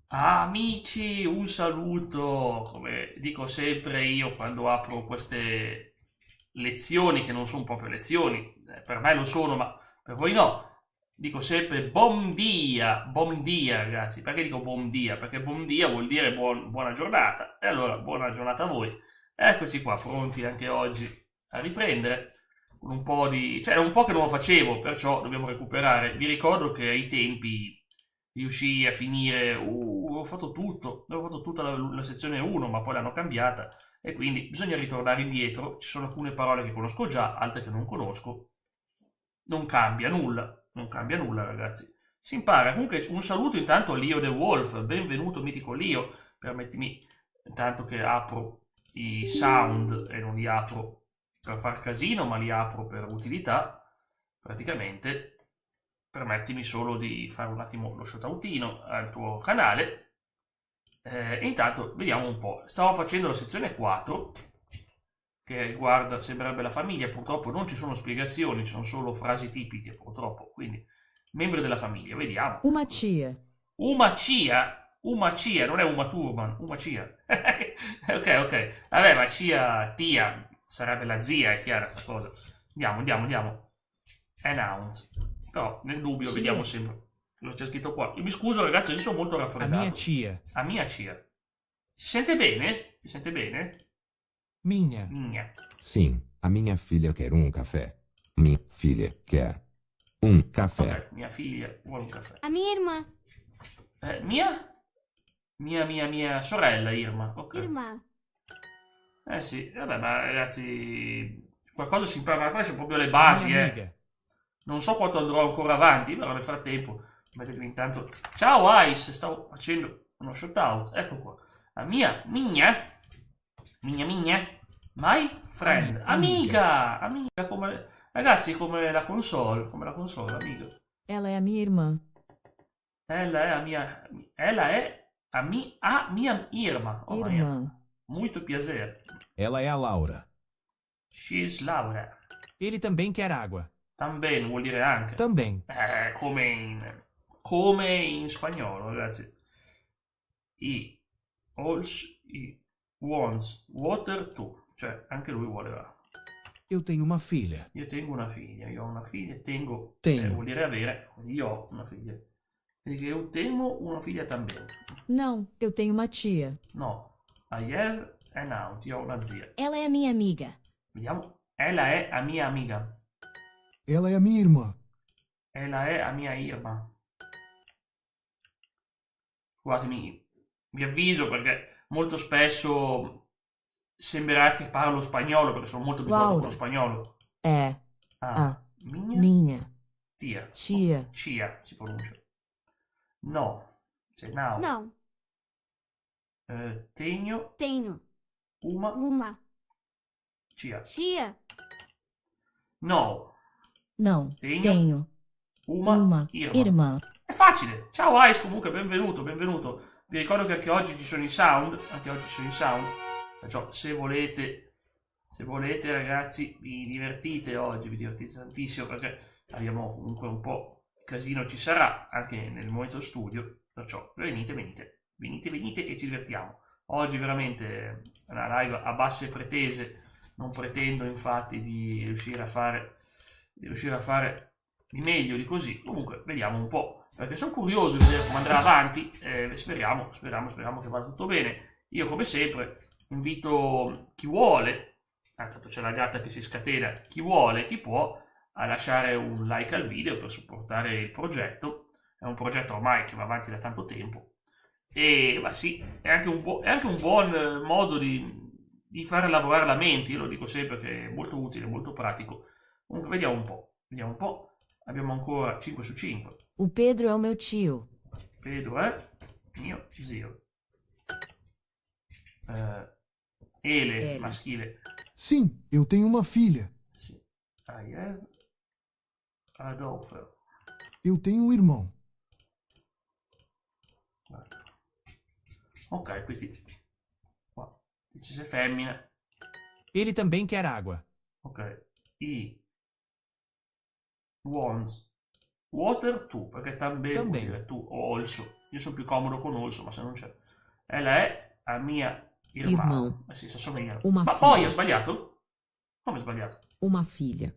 Amici, un saluto, come dico sempre io quando apro queste lezioni, che non sono proprio lezioni, per me lo sono, ma per voi no. Dico sempre bom dia ragazzi. Perché dico bom dia? Perché bom dia vuol dire buona giornata. E allora buona giornata a voi. Eccoci qua, pronti anche oggi a riprendere con un po' di... cioè era un po' che non lo facevo, perciò dobbiamo recuperare. Vi ricordo che ai tempi riuscii a finire, ho fatto tutto, avevo fatto tutta la sezione 1, ma poi l'hanno cambiata e quindi bisogna ritornare indietro. Ci sono alcune parole che conosco già, altre che non conosco. Non cambia nulla, non cambia nulla ragazzi. Si impara. Comunque un saluto intanto a Leo The Wolf, benvenuto mitico Leo. Permettimi intanto che apro i sound e non li apro per far casino, ma li apro per utilità. Praticamente permettimi solo di fare un attimo lo shoutoutino al tuo canale. E intanto vediamo un po'. Stavo facendo la sezione 4 che riguarda, sembrerebbe la famiglia. Purtroppo non ci sono spiegazioni, ci sono solo frasi tipiche purtroppo. Quindi membri della famiglia, vediamo. Uma tia. Uma cia, non è Uma Thurman, Uma cia. Ok. Vabbè, ma cia, tia, sarebbe la zia, è chiara sta cosa. Andiamo. Announced. Però nel dubbio Cia. vediamo sempre. Lo c'è scritto qua. Io mi scuso ragazzi, io sono molto A raffreddato. minha tia. A mia cia. Si sente bene? Si sente bene? Minha. Mia. Sim, a minha filha quer um café. Minha filha quer um café. Ok, mia figlia vuole un caffè. A minha irmã. Mia? Mia sorella Irma. Ok. Irmã. Eh sì, vabbè, ma ragazzi, qualcosa si impara, ma queste sono proprio le A basi, minha amiga. Non so quanto andrò ancora avanti, però nel frattempo mettetemi intanto. Ciao Ice, stavo facendo uno shoutout, ecco qua. La migna, my friend, amica come, ragazzi, come la console, amica. Ela é a minha irmã. Ella è a mia Irma, oh mamma mia, Irmã. molto piacere. Ela é a Laura. She's Laura. Ele também quer água. También vuol dire anche. Também. Come in spagnolo, ragazzi. He wants water too. Cioè, anche lui vuole. Eu tenho uma filha. Io tengo una figlia, io ho una figlia, tengo. Tengo. Vuol dire avere, quindi io ho una figlia. Quindi io tengo una figlia también. Não, eu tenho uma tia. No, I have an aunt, io ho una zia. Ela é a minha amiga. Vediamo. Ella è a mia amiga. Ela é a minha irmã. Ella è a mia Irma. Scusatemi, vi avviso perché molto spesso sembrerà che parlo spagnolo perché sono molto abituato con lo Laura. spagnolo. É a Mia minha tia. tia. Cia si pronuncia. No, cioè now. Não. Tenho Tenho uma tia. cia. No, Não, Tenho tenho uma irmã. Irma. È facile. Ciao Ice, comunque benvenuto. Vi ricordo che anche oggi ci sono i sound, perciò se volete ragazzi vi divertite oggi, vi divertite tantissimo perché abbiamo comunque un po' casino ci sarà anche nel momento studio, perciò venite che ci divertiamo. Oggi veramente una live a basse pretese, non pretendo infatti di riuscire a fare di meglio di così. Comunque vediamo un po', perché sono curioso di vedere come andrà avanti. Speriamo che vada tutto bene. Io come sempre invito chi vuole, tanto c'è la gatta che si scatena, chi vuole, chi può, a lasciare un like al video per supportare il progetto. È un progetto ormai che va avanti da tanto tempo e ma sì, è anche un buon modo di fare lavorare la mente. Io lo dico sempre che è molto utile, molto pratico. Comunque vediamo un po'. Abbiamo ancora 5 su 5. O Pedro é o meu tio. Pedro è mio zio. Ele, maschile. Sim, eu tenho uma filha. Sì. I have Adolfo. Eu tenho um irmão. Guarda. Ok, quindi qua dice se femmina. Ele também quer água. Ok. He wants water too, perché también vuol Também. dire tu, also. Io sono più comodo con Olso, ma se non c'è. Ella è a mia irmão. Irmão. Sì, si assomigliano. Uma Ma figlia. poi ho sbagliato? Come ho sbagliato? Uma filha.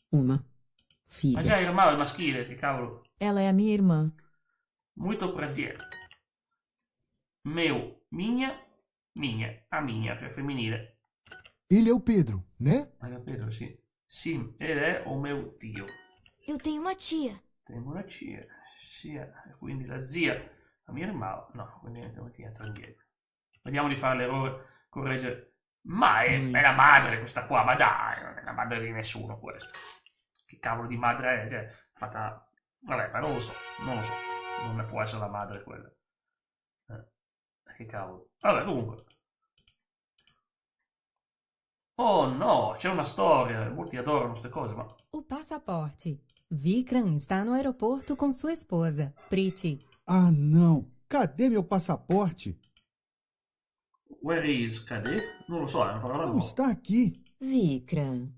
Uma Ma filha. già irmão è maschile, che cavolo. Ela é a minha irmã. Muito prazer. Meu, minha, a minha, cioè femminile. Ele é o Pedro, né? Hai capito? Sì. Sim, ed è o meu tio. Eu tenho uma tia. Tengo una sia, quindi la zia, la mia irmã. No, quindi non ti entra niente. Vediamo di fare l'errore, correggere. Ma è la madre questa qua, ma dai, non è la madre di nessuno questa. Che cavolo di madre è? Cioè, fatta... Vabbè, ma non lo so. Non ne può essere la madre quella. Che cavolo. Vabbè, comunque. Oh no, c'è una storia. Molti adorano queste cose, ma... O passaporte. Vikram está no aeroporto com sua esposa, Priti. Ah, não. Cadê meu passaporte? Where is? Cadê? Non lo so, è una parola Não nuova. está aqui. Vikram.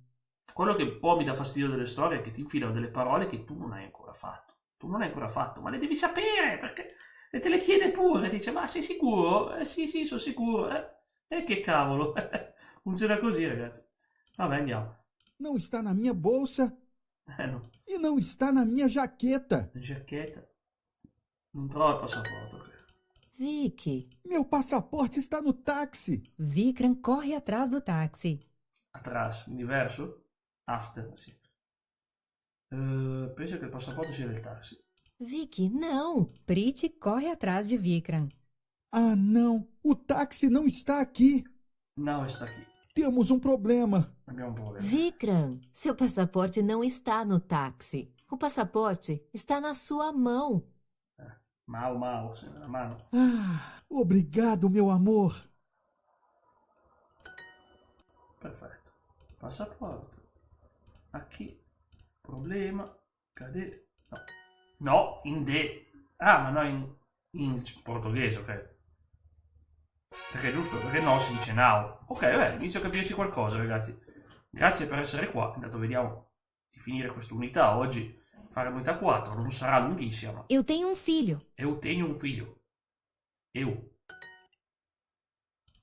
Quello che un po' mi dà fastidio delle storie è che ti infilano delle parole che tu non hai ancora fatto. Tu non hai ancora fatto, ma le devi sapere, perché... E te le chiede pure, dice, ma sei sicuro? Sì, sono sicuro. Che cavolo. Funziona così, ragazzi. Vabbè, andiamo. Não está na minha bolsa No. e não está na minha jaqueta. Giacchetta. Non trovo il passaporto. Vicky. Meu passaporte está no táxi. Vikram corre atrás do táxi. Atrás, quindi verso? After, sì. Penso che il passaporto sia del taxi. Vicky, não. Priti corre atrás de Vikram. Ah, não. O táxi não está aqui. No, sta qui. Temos um problema. Abbiamo un problema. Vikram, seu passaporte não está no táxi. O passaporte está na sua mão. Mau, sì, la mano. Ah, obrigado, meu amor. Perfetto. Passaporto. Aqui. Problema. Cadere. No, in de. Ah, ma no, in portoghese, ok. Perché è giusto, perché no si dice now. Ok, vabbè, inizio a capirci qualcosa, ragazzi. Grazie per essere qua. Intanto vediamo di finire questa unità oggi. Fare l'unità 4, non sarà lunghissima. Ma... Eu tenho um filho. Eu tenho um filho. Eu.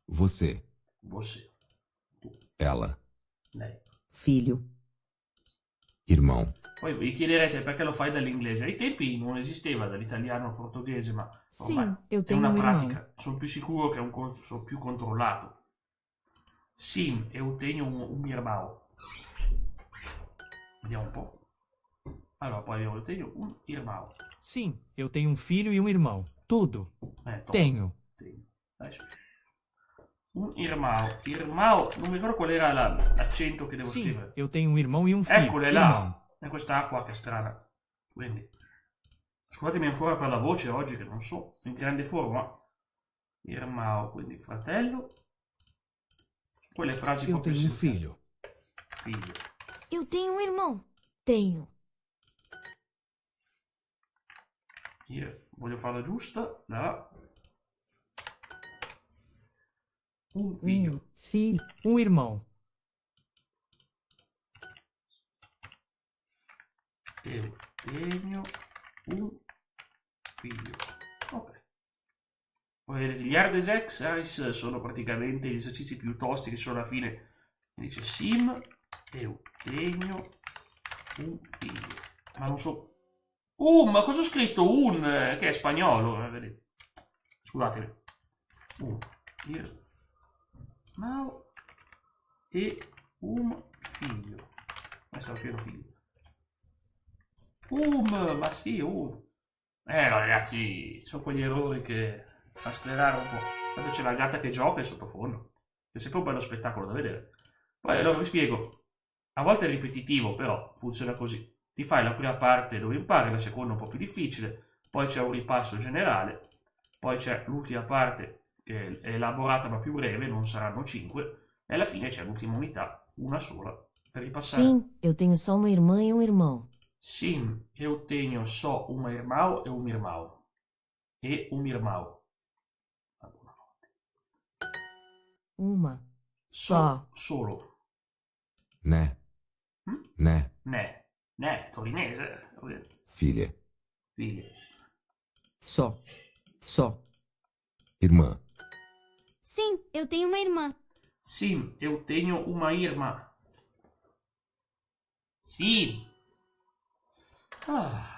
Você, Você. Tu. ela, Lei. Filho. irmão, Poi vi chiederete perché lo fai dall'inglese. Ai tempi non esisteva dall'italiano al portoghese, ma ormai Sim, eu è tenho una um irmão. pratica. Sono più sicuro che sono più controllato. Sim, eu tenho un irmão. Vediamo un po'. Allora, poi eu tenho un irmão. Sim, eu tenho um filho e um irmão. Tudo. Top. Tenho. Adesso. Un irmão. Irmão, non mi ricordo qual era l'accento che devo Sim, scrivere. eu tenho um irmão e um filho. Eccole Irmão. là. È questa acqua che è strana. Quindi, scusatemi ancora per la voce oggi che non so in grande forma. Irmão, quindi fratello. Quelle frasi Eu proprio tenho um essenziali. filho. Figlio. Eu tenho um irmão. Tenho. Io voglio farla giusta. Là. Un figlio. Filho. Um irmão. Eu tenho un figlio. Ok. Poi vedete, gli hard exercise sono praticamente gli esercizi più tosti che sono alla fine. Mi dice sim, eu tenho un figlio. Ma non so... ma cosa ho scritto? Che è spagnolo, vedete. Scusatemi. Un irmão e un figlio. Stavo scrivendo figlio. Ma sì, no, ragazzi, sono quegli errori che fa sclerare un po'. Tanto c'è la gatta che gioca in sottofondo. È sempre un bello spettacolo da vedere. Poi allora vi spiego. A volte è ripetitivo, però funziona così. Ti fai la prima parte dove impari, la seconda un po' più difficile, poi c'è un ripasso generale, poi c'è l'ultima parte che è elaborata ma più breve, non saranno 5, e alla fine c'è l'ultima unità, una sola, per ripassare. Sim, eu tenho só uma irmã e um irmão. Sim, eu tenho só uma irmão e um irmão. E um irmão. Uma. Só. Solo. né, Hm? né, Ne, torinese. filha, Figlia. Só. Só. Irmã. Sim, eu tenho uma irmã. Sim, eu tenho uma irmã. Sim.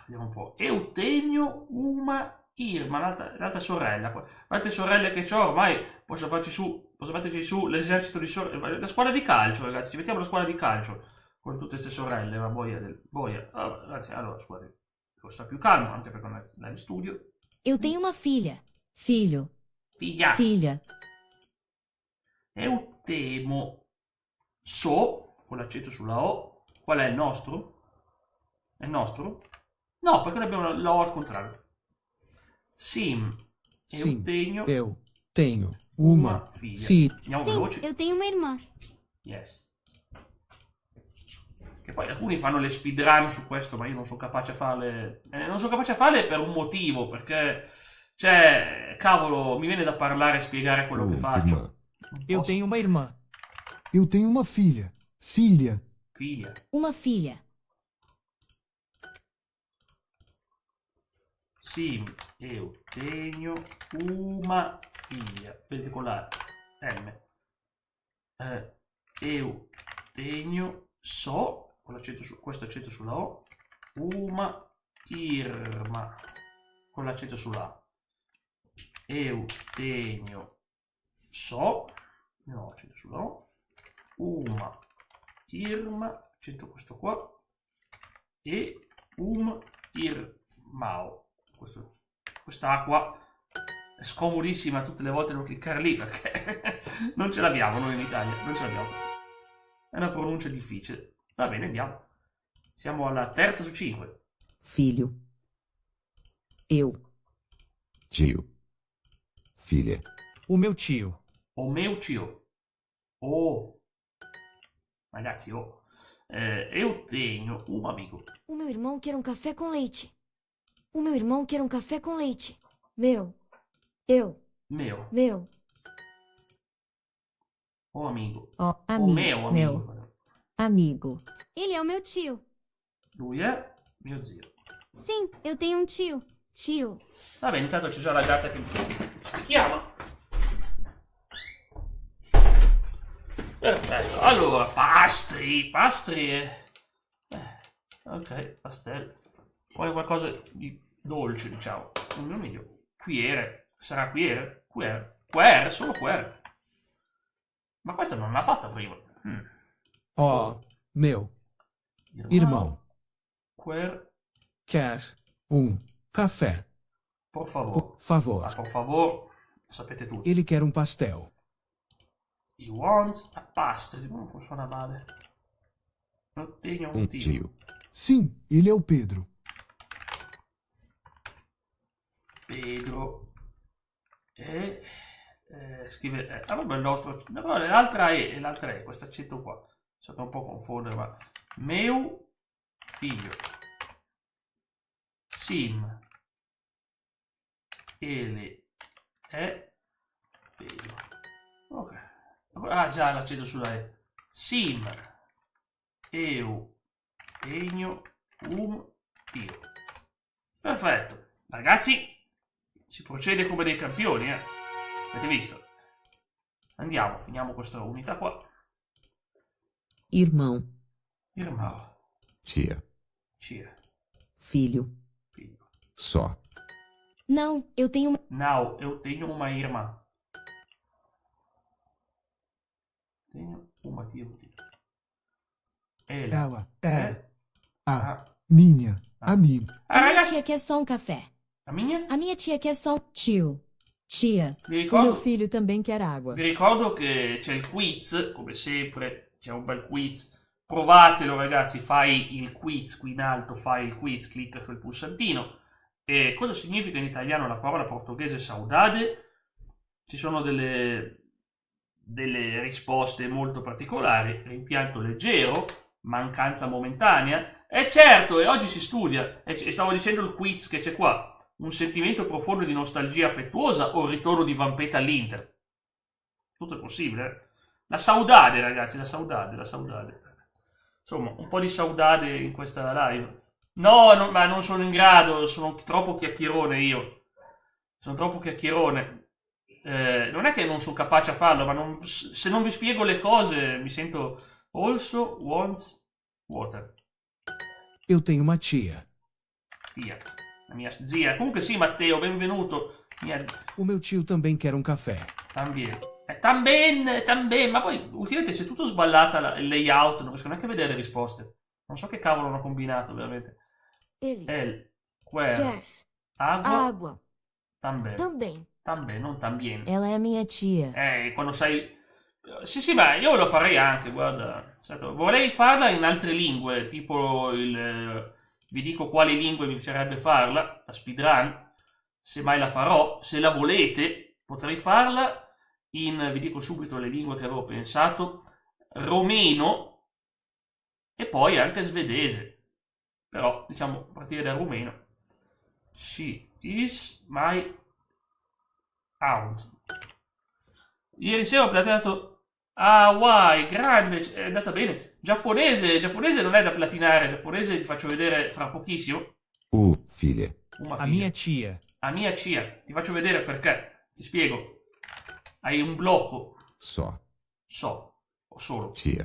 Vediamo un po'. Eu tenho una irmã, l'altra sorella. Quante sorelle che ho ormai posso metterci su l'esercito di sorelle. La squadra di calcio, ragazzi, ci mettiamo la squadra di calcio con tutte queste sorelle, la boia. Allora, scusate, devo stare più calmo anche perché non è in studio. Eu tenho uma filha. Filho. Figlia. Filha. Eu temo con l'accento sulla O. Qual è il nostro? È il nostro? No, perché noi abbiamo la O al contrario. Sim. Sim, tenho eu tenho uma figlia. filha. Andiamo Sim, veloci. eu tenho uma irmã. Yes. Che poi alcuni fanno le speedrun su questo, ma io non sono capace a farle. Non sono capace a farle per un motivo, perché. Cioè, cavolo, mi viene da parlare e spiegare quello che faccio. Irmã. Non Eu posso. tenho uma irmã. Eu tenho uma filha. Filha. Figlia. Uma filha. Sim, eu tenho uma figlia. Vedete con la M. Eu tenho con questo accento sulla O, uma irmã. Con l'accento sulla A. Eu tenho no, accento sulla O, uma irmã, accento questo qua, e irmão. Quest'acqua è scomodissima tutte le volte devo cliccare lì perché non ce l'abbiamo noi in Italia, non ce l'abbiamo questa. È una pronuncia difficile. Va bene, andiamo. Siamo alla terza su 5. Filho. Eu. Tio. Filha. O meu tio. O meu tio. Oh. Ragazzi, eu tenho um amigo. O meu irmão quer um café com leite. O meu irmão quer um café com leite. Meu. Eu. Meu. O amigo. Ó, O meu amigo. Amigo. Ele é o meu tio. Lui è mio zio. Sim, eu tenho um tio. Tio. Va bene, intanto c'è già la gatta che mi chiama. Perfetto. Allora, pastri. Ok, pastello. Poi qualcosa di dolce, diciamo. Non è meglio. Quiere. Sarà quiere? Quer, solo quer. Ma questa non l'ha fatta prima. Ó, meu irmão Quer, quer café. por favor. Por favor. Por favor, sapete tutti. Ele quer pastel. He wants a pastry. Non suona male. Non tenho un tio. Tio. Sim, ele é o Pedro. Pedro. Scrive. Vabbè, il nostro. No, l'altra è questo accento qua. So che è un po' confondere, ma. Meu figlio. Sim. Ele è Pedro. Ok. Ah, già l'accento sulla E. Sim. Eu tenho tio. Perfetto. Ragazzi, si procede come dei campioni, eh. Avete visto? Andiamo, finiamo questa unità qua. Irmão. Irmão. Tia. Filho. Figlio. Só. Não, eu tenho. Now, eu tenho uma irmã. Tenho uma tia. Ela é a Ah, minha amiga. A minha ragazzi, tia quer só um café. a minha? A minha tia quer só. Tio. Tia. Vi O meu ricordo, filho também quer água. vi ricordo che c'è il quiz, come sempre, c'è un bel quiz. Provatelo ragazzi, fai il quiz qui in alto, fai il quiz, clicca quel pulsantino. E cosa significa in italiano la parola portoghese saudade? Ci sono delle risposte molto particolari. Rimpianto leggero, mancanza momentanea. E certo, e oggi si studia. E stavo dicendo il quiz che c'è qua. Un sentimento profondo di nostalgia affettuosa o il ritorno di Vampeta all'Inter? Tutto è possibile, eh? La saudade, ragazzi, la saudade. Insomma, un po' di saudade in questa live. No, ma non sono in grado, sono troppo chiacchierone io. sono troppo chiacchierone. Non è che non sono capace a farlo, ma se non vi spiego le cose mi sento also wants water. Eu tenho uma tia. Tia, la mia zia. Comunque sì, Matteo, benvenuto. O meu tio também quer um café. Tambien. Tambien. Ma poi ultimamente si è tutto sballata il layout, non riesco neanche a vedere le risposte. Non so che cavolo hanno combinato, veramente. Ele. Quer. Quer. Água. Água. Também. Também. Também, non tambien. Ela é minha tia. Quando sai... Sì, ma io lo farei anche, guarda. Certo, vorrei farla in altre lingue, tipo vi dico quali lingue mi piacerebbe farla, la speedrun, se mai la farò. Se la volete, potrei farla vi dico subito le lingue che avevo pensato, romeno e poi anche svedese. Però, diciamo, a partire dal rumeno. She is my aunt. Ieri sera ho platinato Hawaii, grande, è andata bene. Giapponese non è da platinare, giapponese ti faccio vedere fra pochissimo. Filha. Uma A figlia. minha tia. A mia cia, ti faccio vedere perché, ti spiego. Hai un blocco, Só. o solo. Tia.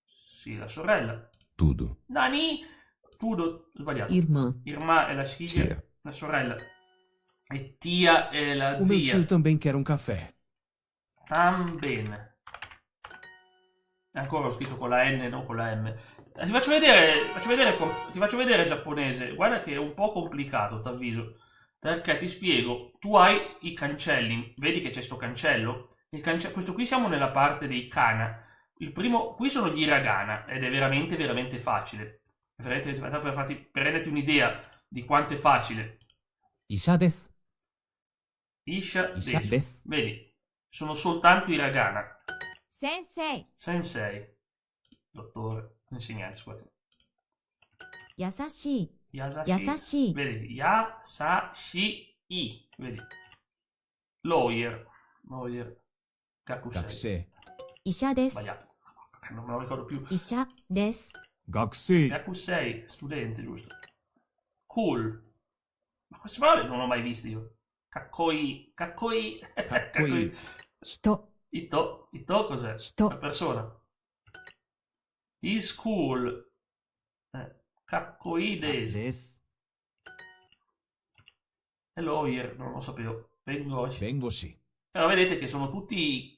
Sì, la sorella. Tudo. Nani, Tudo, sbagliato. Irmã. Irmã è la figlia, Tia. la sorella. E tia è la O meu zia. tio também quer um café. Tambene. Ancora ho scritto con la N e non con la M. Ti faccio vedere giapponese. Guarda che è un po' complicato, t'avviso. Perché ti spiego. Tu hai i cancelli. Vedi che c'è sto cancello? Questo qui siamo nella parte dei kana. Il primo, qui sono gli hiragana ed è veramente, veramente facile. Per renderti un'idea di quanto è facile. Isha desu. Isha Isha desu. desu. Vedi, sono soltanto hiragana. Sensei. Dottore, insegnante, scusate. Yasashi. Yasashi. Yasashi. Vedi, Yasashi. Vedi. Lawyer. Kakusei. Gakusei. Isha desu. Sbagliato. Non me lo ricordo più. Isha desu. Gakusei. Kakusei, studente, giusto. Cool. Ma queste parole non ho mai viste io. Kakkoi. Kakkoi. Hito. Ito cos'è? Sto. Una persona. Is cool. Kakkoi desu. Desu. E lawyer, non lo sapevo. Bengoshi. Bengoshi. Però vedete che sono tutti...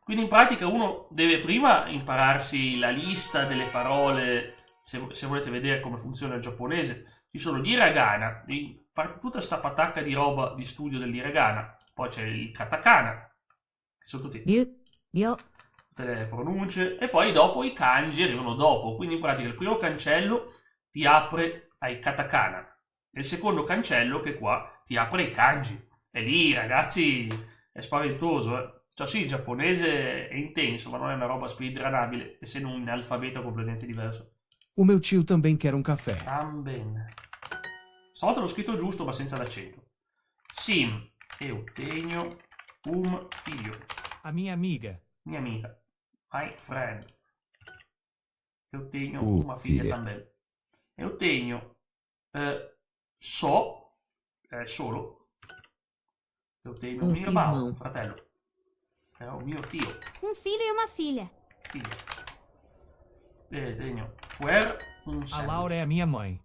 quindi in pratica uno deve prima impararsi la lista delle parole, se volete vedere come funziona il giapponese. Ci sono gli hiragana, devi farti tutta sta patacca di roba di studio dell'hiragana. Poi c'è il katakana, che sono tutte le pronunce. E poi dopo i kanji arrivano dopo. Quindi in pratica il primo cancello ti apre ai katakana. E il secondo cancello, che qua, ti apre ai kanji. E lì, ragazzi, è spaventoso, eh. Cioè sì, il giapponese è intenso, ma non è una roba speedrunabile, essendo un alfabeto completamente diverso. O meu tio também quer um café. Também. Stavolta l'ho scritto giusto, ma senza l'accento. Sim, eu tenho figlio. A minha amiga. Mia amica. My friend. Eu tenho Filha. figlia também. Eu tenho solo. Eu tenho un irmão, un fratello. È un mio tio. Um filho e uma filha. Figlio. Tenho un A sandwich. Laura é a minha mãe.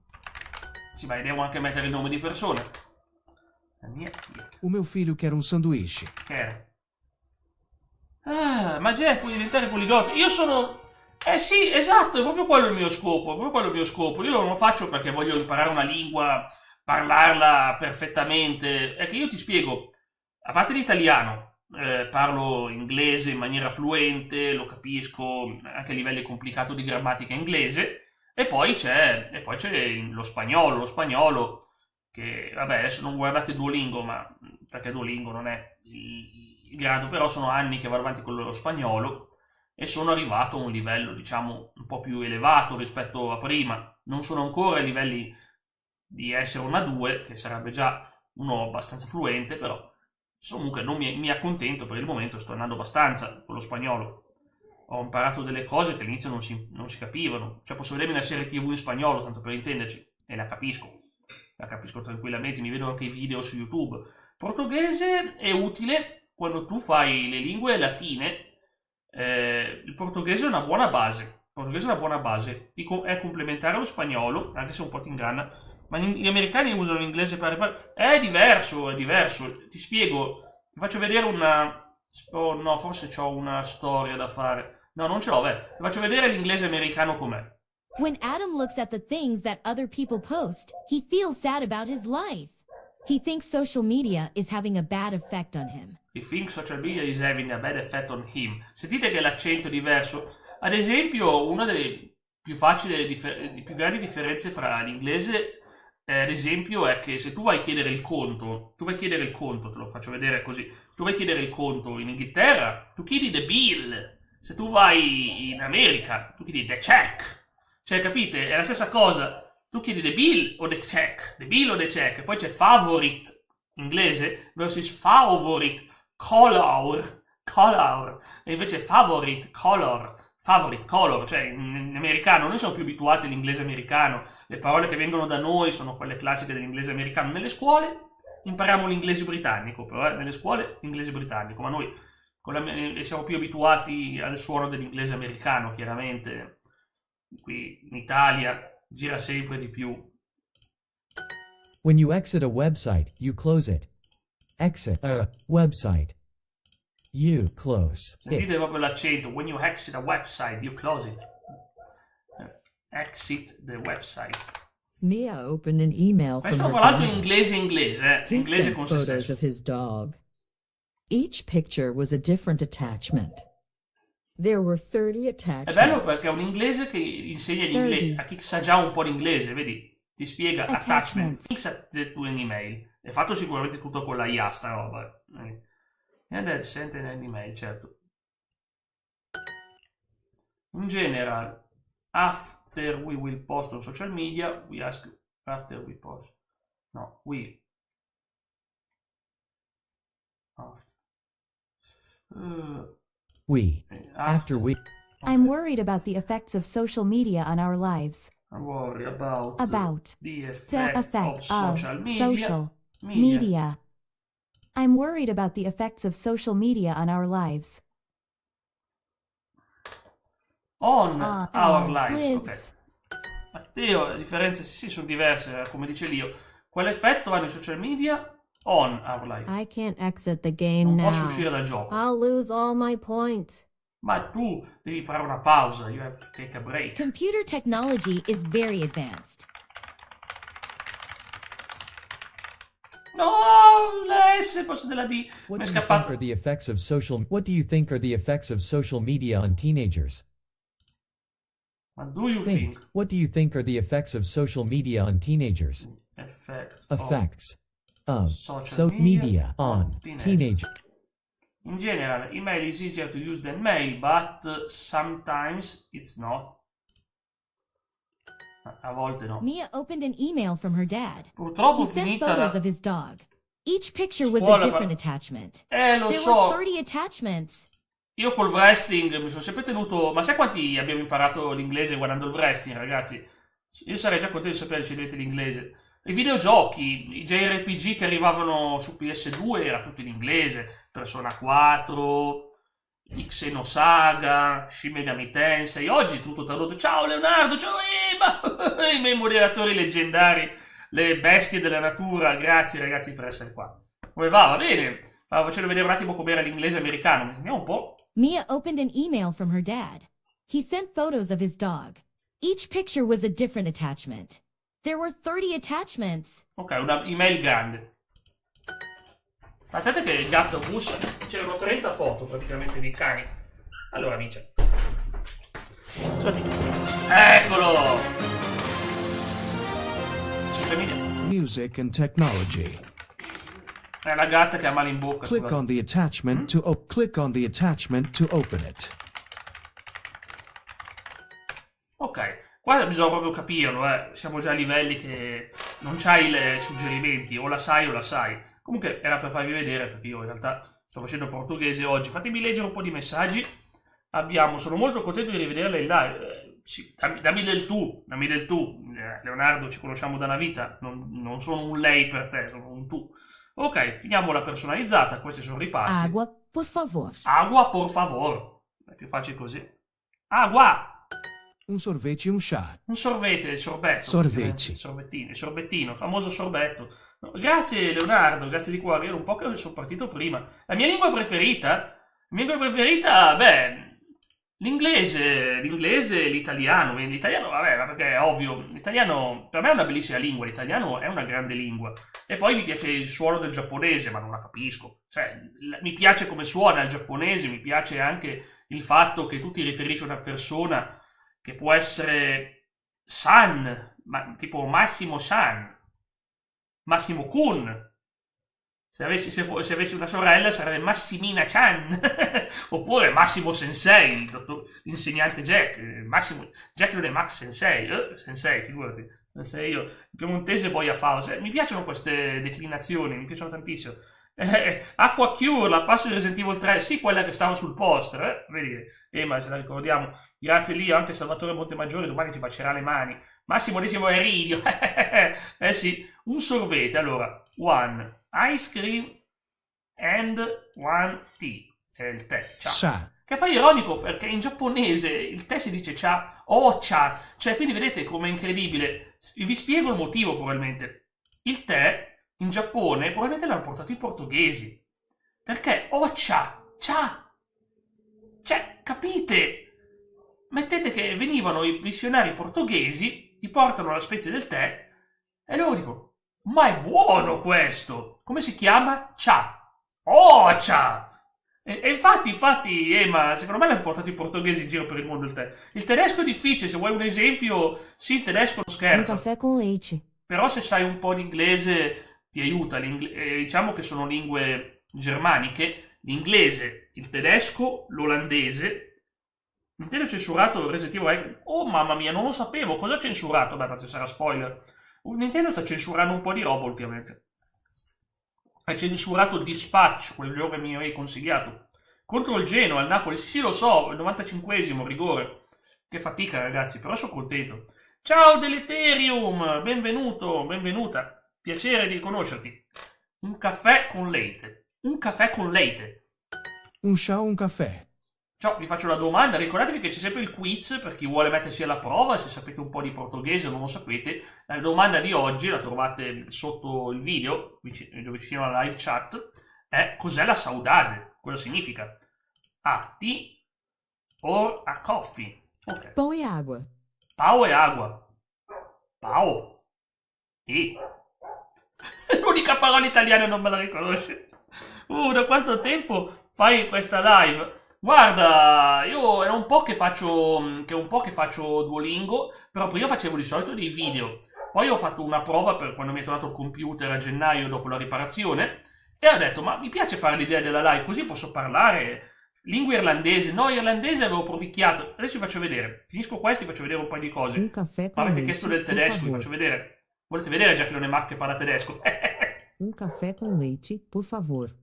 Sì, ma devo anche mettere il nome di persone. La mia tia. O meu filho quer um sanduíche. Che era? Ma Jack, puoi diventare poliglotto. Io sono... sì, esatto, è proprio quello il mio scopo. Io non lo faccio perché voglio imparare una lingua, parlarla perfettamente. È che io ti spiego, a parte l'italiano, parlo inglese in maniera fluente, lo capisco anche a livelli complicati di grammatica inglese, e poi c'è lo spagnolo che, vabbè, adesso non guardate Duolingo, ma perché Duolingo non è il grado, però sono anni che vado avanti con lo spagnolo e sono arrivato a un livello, diciamo, un po' più elevato rispetto a prima. Non sono ancora ai livelli di essere un A2, che sarebbe già uno abbastanza fluente, però comunque non mi accontento per il momento, sto andando abbastanza con lo spagnolo. Ho imparato delle cose che all'inizio non si capivano. Cioè posso vedermi una serie TV in spagnolo, tanto per intenderci, e la capisco tranquillamente, mi vedo anche i video su YouTube. Portoghese è utile quando tu fai le lingue latine. Il portoghese è una buona base. Il portoghese è una buona base. È complementare allo spagnolo, anche se un po' ti inganna. Ma gli americani usano l'inglese per... È diverso, è diverso. Ti spiego. Ti faccio vedere una... Oh no, forse ho una storia da fare. No, non ce l'ho, beh. Ti faccio vedere l'inglese americano com'è. When Adam looks at the things that other people post, he feels sad about his life. He thinks social media is having a bad effect on him. I think social media is having a bad effect on him. Sentite che l'accento è diverso. Ad esempio, una delle più facili, più grandi differenze fra l'inglese, ad esempio, è che se tu vai a chiedere il conto, te lo faccio vedere così, tu vai a chiedere il conto in Inghilterra, tu chiedi the bill. Se tu vai in America, tu chiedi the check. Cioè, capite? È la stessa cosa. Tu chiedi the bill o the check. The bill o the check. Poi c'è favorite, inglese, versus favorite, color. E invece favorite, color. Cioè, in americano, noi siamo più abituati all'inglese americano. Le parole che vengono da noi sono quelle classiche dell'inglese americano. Nelle scuole impariamo l'inglese britannico, però nelle scuole l'inglese britannico. Ma noi siamo più abituati al suono dell'inglese americano, chiaramente. Qui in Italia gira sempre di più. When you exit a website, you close it. Exit a website. You close Sentite it. proprio l'accento. When you exit a website, you close it. Exit the website. Mia opened an email from Questo her fra l'altro in dog. inglese, He inglese sent con se photos stesso. of his dog. Each picture was a different attachment. There were 30 È attachments. bello perché è un inglese che insegna l'inglese a chi sa già un po' l'inglese, vedi? Ti spiega attachment, fix to an email. È fatto sicuramente tutto con la IA sta roba. And then sent an email, certo. In general, after we will post on social media, we ask after we post. No, we. After. We. After we. I'm worried about the effects of social media on our lives. I worry about the The effect effect of of social social media. media. I'm worried about the effects of social media on our lives. On On our lives. Ok. lives. Matteo, le differenze sì, sono diverse, come dice Lio. Quale effetto hanno i social media on our lives? I can't exit the game Non now. posso uscire dal gioco. I'll lose all my points. Ma tu devi fare una pausa. You have to take a break. Computer technology is very advanced. No, la S posto della D. Mi What è do you think scappato. are the effects of social What do you think are the effects of social media on teenagers? Ma do you think? What do you think are the effects of social media on teenagers? Effects Effects of social media on teenagers. teenagers. In general, email is easier to use than mail, but sometimes it's not. A volte no. Mia opened an email from her dad. Purtroppo He sent finita photos la... of his dog. Each picture was a Scuola, different ma- attachment. Lo There so. were 30 attachments. Io col wrestling mi sono sempre tenuto... Ma sai quanti abbiamo imparato l'inglese guardando il wrestling, ragazzi? Io sarei già contento di sapere se vedete l'inglese. I videogiochi, i JRPG che arrivavano su PS2 era tutto in inglese. Persona 4, Xenosaga, Shin Megami Tensei. Oggi tutto tradotto. Ciao Leonardo, ciao Ema! I miei moderatori leggendari, le bestie della natura. Grazie ragazzi per essere qua. Come va? Va bene. Facendo vedere un attimo com'era l'inglese americano. Sentiamo un po'. Mia opened an email from her dad. He sent photos of his dog. Each picture was a different attachment. There were 30 attachments. Ok, una email grande. Aspettate che il gatto bussa. C'erano 30 foto praticamente di cani. Allora, amici. Eccolo! Social media. Music and technology. È la gatta che ha male in bocca. Click scusate. on the attachment to click on the attachment to open it. Ok, qua bisogna proprio capirlo, siamo già a livelli che non c'hai i suggerimenti, o la sai o la sai. Comunque era per farvi vedere, perché io in realtà sto facendo portoghese oggi. Fatemi leggere un po' di messaggi. Sono molto contento di rivederla in live. Sì, dammi del tu. Leonardo, ci conosciamo da una vita, non sono un lei per te, sono un tu. Ok, finiamo la personalizzata, questi sono ripassi. Água, por favor. Agua, por favor. È più facile così. Agua! Um sorvete e um chá. Un sorbete, il sorbetto. Sorveti. Il sorbettino, il sorbettino, il famoso sorbetto. No, grazie Leonardo, grazie di cuore. Ero un po' che sono partito prima. La mia lingua preferita? Beh, l'inglese, l'italiano. L'italiano, vabbè, ma perché è ovvio. L'italiano, per me è una bellissima lingua. L'italiano è una grande lingua. E poi mi piace il suono del giapponese, ma non la capisco. Cioè, mi piace come suona il giapponese, mi piace anche il fatto che tu ti riferisci a una persona che può essere San, ma tipo Massimo San, Massimo Kun. Se avessi una sorella sarebbe Massimina Chan, oppure Massimo Sensei, l'insegnante Jack. Jack non è Max Sensei, Sensei, figurati. Sensei io, il piemontese poi a Fao. Mi piacciono queste declinazioni, mi piacciono tantissimo. Aqua Cure, la passo di Resident Evil 3, sì, quella che stava sul poster, vedi, ma se la ricordiamo. Grazie Lio, anche Salvatore Montemaggiore domani ci bacerà le mani. Massimo Decimo Eridio, sì, un sorbete, allora, one ice cream and one tea, è il tè, ciao. Chá. Che poi è ironico perché in giapponese il tè si dice cha o cha, cioè quindi vedete com'è incredibile. Vi spiego il motivo probabilmente. Il tè in Giappone probabilmente l'hanno portato i portoghesi, perché ocha, cha, cioè capite? Mettete che venivano i missionari portoghesi, gli portano la spezia del tè e loro dicono: ma è buono questo, come si chiama? Cha, ocha. E infatti, ma secondo me l'hanno portato i portoghesi in giro per il mondo il tè. Il tedesco è difficile, se vuoi un esempio, sì, il tedesco non Um scherza. café com leite. Però se sai un po' di inglese ti aiuta. Diciamo che sono lingue germaniche, l'inglese, il tedesco, l'olandese. Nintendo ha censurato Resident Evil. Oh mamma mia, non lo sapevo. Cosa ha censurato? Beh, ma ci sarà spoiler. Nintendo sta censurando un po' di roba ultimamente. Ha censurato Dispatch, quel gioco che mi avevi consigliato. Contro il Genoa, al Napoli. Sì, lo so, il 95esimo, rigore. Che fatica, ragazzi, però sono contento. Ciao Deleterium, benvenuto, benvenuta. Piacere di conoscerti. Un caffè con leite. Un caffè con leite. Um chá ou um café? Ciao, vi faccio la domanda. Ricordatevi che c'è sempre il quiz per chi vuole mettersi alla prova. Se sapete un po' di portoghese o non lo sapete, la domanda di oggi la trovate sotto il video, dove ci sia una live chat, è: cos'è la saudade? Cosa significa? A tea or a coffee? Ok. Pão e água. Pao e agua. Pao. E. L'unica parola italiana non me la riconosce. Da quanto tempo fai questa live? Guarda, io è un po' che faccio Duolingo, però prima facevo di solito dei video. Poi ho fatto una prova per quando mi è tornato il computer a gennaio dopo la riparazione e ho detto: ma mi piace fare l'idea della live, così posso parlare lingua irlandese. No, irlandese avevo provicchiato. Adesso vi faccio vedere. Finisco questo e vi faccio vedere un paio di cose. Um café Ma com avete leite, chiesto del por tedesco, vi favor. faccio vedere. Volete vedere Jack Leone che parla tedesco? Um café com leite, por favor.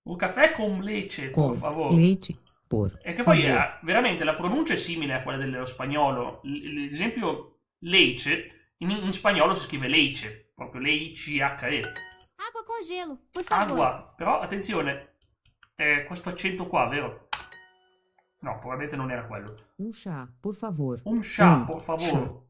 Un caffè con leche, Com per favore. leite, por E che poi favor. veramente la pronuncia è simile a quella dello spagnolo. L'esempio leice, in spagnolo si scrive leice, proprio leice. Água com gelo, por favor. Agua, però attenzione, questo accento qua, vero? No, probabilmente non era quello. Um chá, por favor. Un chá, por favore.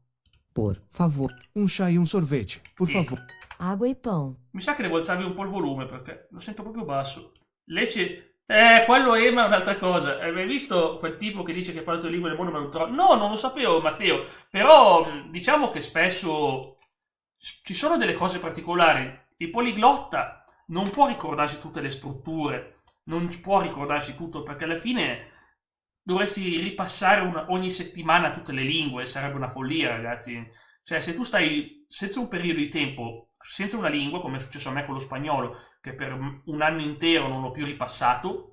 Por favor. Um chá e um sorvete, por favor. Água e pão. Mi sa che devo alzarvi un po' il volume perché lo sento proprio basso. Lecce, quello è ma è un'altra cosa. Hai visto quel tipo che dice che parla tutte le lingue del mondo ma non trova? No, non lo sapevo, Matteo. Però diciamo che spesso ci sono delle cose particolari. Il poliglotta non può ricordarsi tutte le strutture, non può ricordarsi tutto perché alla fine dovresti ripassare ogni settimana tutte le lingue, sarebbe una follia, ragazzi. Cioè, se tu stai senza un periodo di tempo, senza una lingua, come è successo a me con lo spagnolo, che per un anno intero non l'ho più ripassato,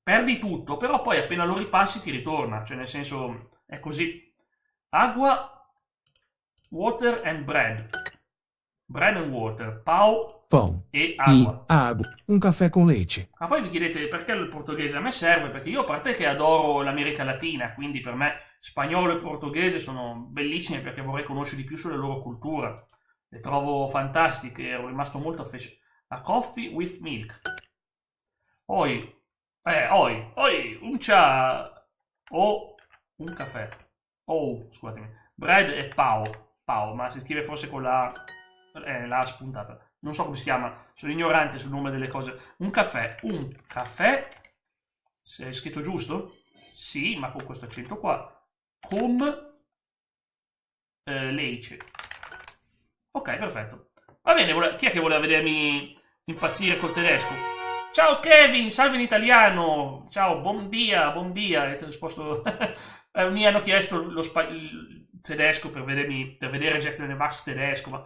perdi tutto, però poi appena lo ripassi ti ritorna, cioè nel senso è così. Agua, water and bread. Bread and water, pau Pão e e acqua. água. Um café com leite. Ma poi vi chiedete perché il portoghese? A me serve perché io, a parte che adoro l'America Latina, quindi per me spagnolo e portoghese sono bellissime perché vorrei conoscere di più sulla loro cultura. Le trovo fantastiche, ero rimasto molto A coffee with milk. Oi, un chà o un caffè. Oh, scusatemi. Bread è Pao, ma si scrive forse con la spuntata. Non so come si chiama, sono ignorante sul nome delle cose. Un caffè, se è scritto giusto? Sì, ma con questo accento qua. Leice. Ok, perfetto. Va bene, chi è che voleva vedermi impazzire col tedesco? Ciao Kevin, salve in italiano. Ciao, buon dia. E ti ho risposto... mi hanno chiesto il tedesco per vedere Jack in the Box tedesco, ma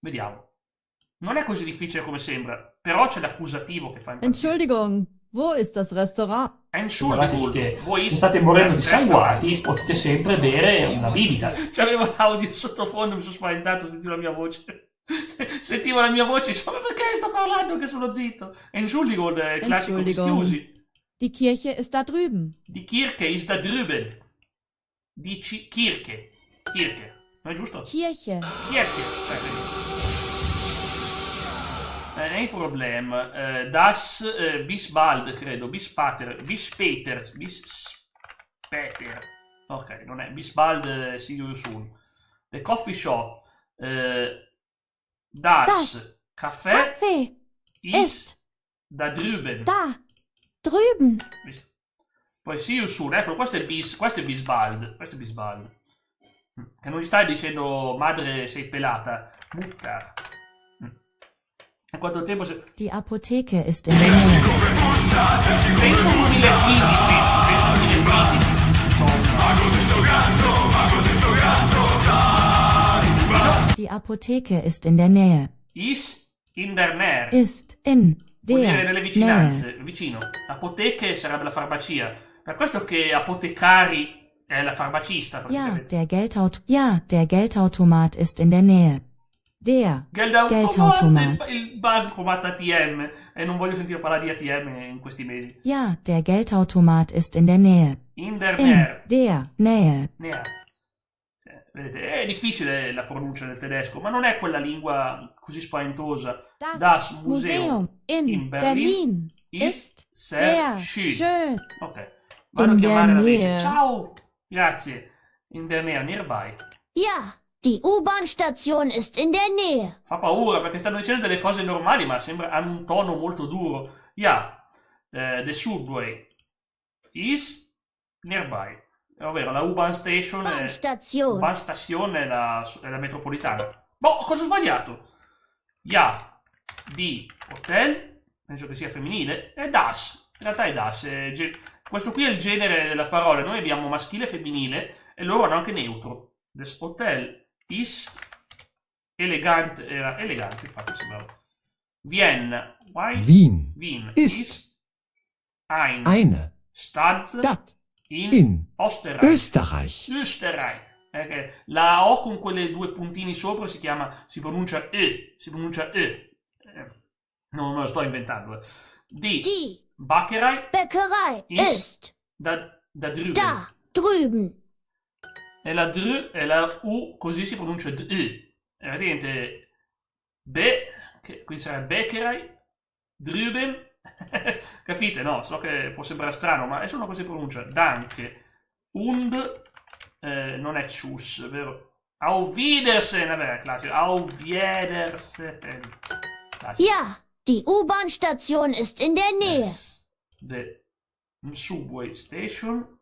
vediamo. Non è così difficile come sembra, però c'è l'accusativo che fa impazzire. Entschuldigung, wo ist das Restaurant? Entschuldigung, che voi state morendo dissanguati, potete sempre bere una bibita. C'avevo l'audio sottofondo, mi sono spaventato, sentivo la mia voce. Insomma, perché sto parlando che sono zitto? Entschuldigung, è classico, scusi. Die Kirche ist da drüben. Die Kirche ist da drüben. Kirche. Non è giusto? Kirche. Non è il problema. Das bis bald, credo. Bis Peter. Ok, non è. Bis bald, see you soon. The coffee shop. Das Caffè ist da drüben. Da drüben. Poi see you soon. Ecco, questo è bis bald. Che non gli stai dicendo madre sei pelata. Mutter. E quanto tempo se... Die Apotheke ist in der Nähe. Penso 2015. Die Apotheke ist in der Nähe. Ist in der Nähe. Ist in Vuol dire der nelle vicinanze, vicino. Apoteche sarebbe la farmacia. Per questo che apotecari è la farmacista. Ja, der Geldautomat ist in der Nähe. Der Geldautomat. Il bancomat ATM. E non voglio sentire parlare di ATM in questi mesi. Ja, der Geldautomat ist in der Nähe. In der In Nähe. der Nähe. Vedete, è difficile la pronuncia del tedesco, ma non è quella lingua così spaventosa. Das Museum in Berlin ist sehr schön. Ok, vado a In chiamare la der legge. Nähe. Ciao, grazie. In der Nähe, nearby. Ja, die U-Bahn-Station ist in der Nähe. Fa paura perché stanno dicendo delle cose normali, ma hanno un tono molto duro. Yeah, the subway is nearby. Ovvero la U-Bahn Station è la metropolitana. Boh, cosa ho sbagliato? Ja, di hotel, penso che sia femminile, è das. In realtà è das. Questo qui è il genere della parola. Noi abbiamo maschile e femminile e loro hanno anche neutro. Das Hotel ist elegante. Era elegante, infatti sembrava. Vienna. Wien. Ist eine Stadt. In Österreich. La O con quelle due puntini sopra si pronuncia E. Non me lo sto inventando. Die Bäckerei ist da drüben. Da drüben. E la dr e la U così si pronuncia D. Praticamente qui sarà Bäckerei, drüben. Capite? No, so che può sembrare strano, ma è solo così pronuncia. Danke. Und non è tschüss, vero? Auf Wiedersehen, vabbè, classico. Auf Wiedersehen. Classico. Ja, die U-Bahn-Station ist in der Nähe. The subway station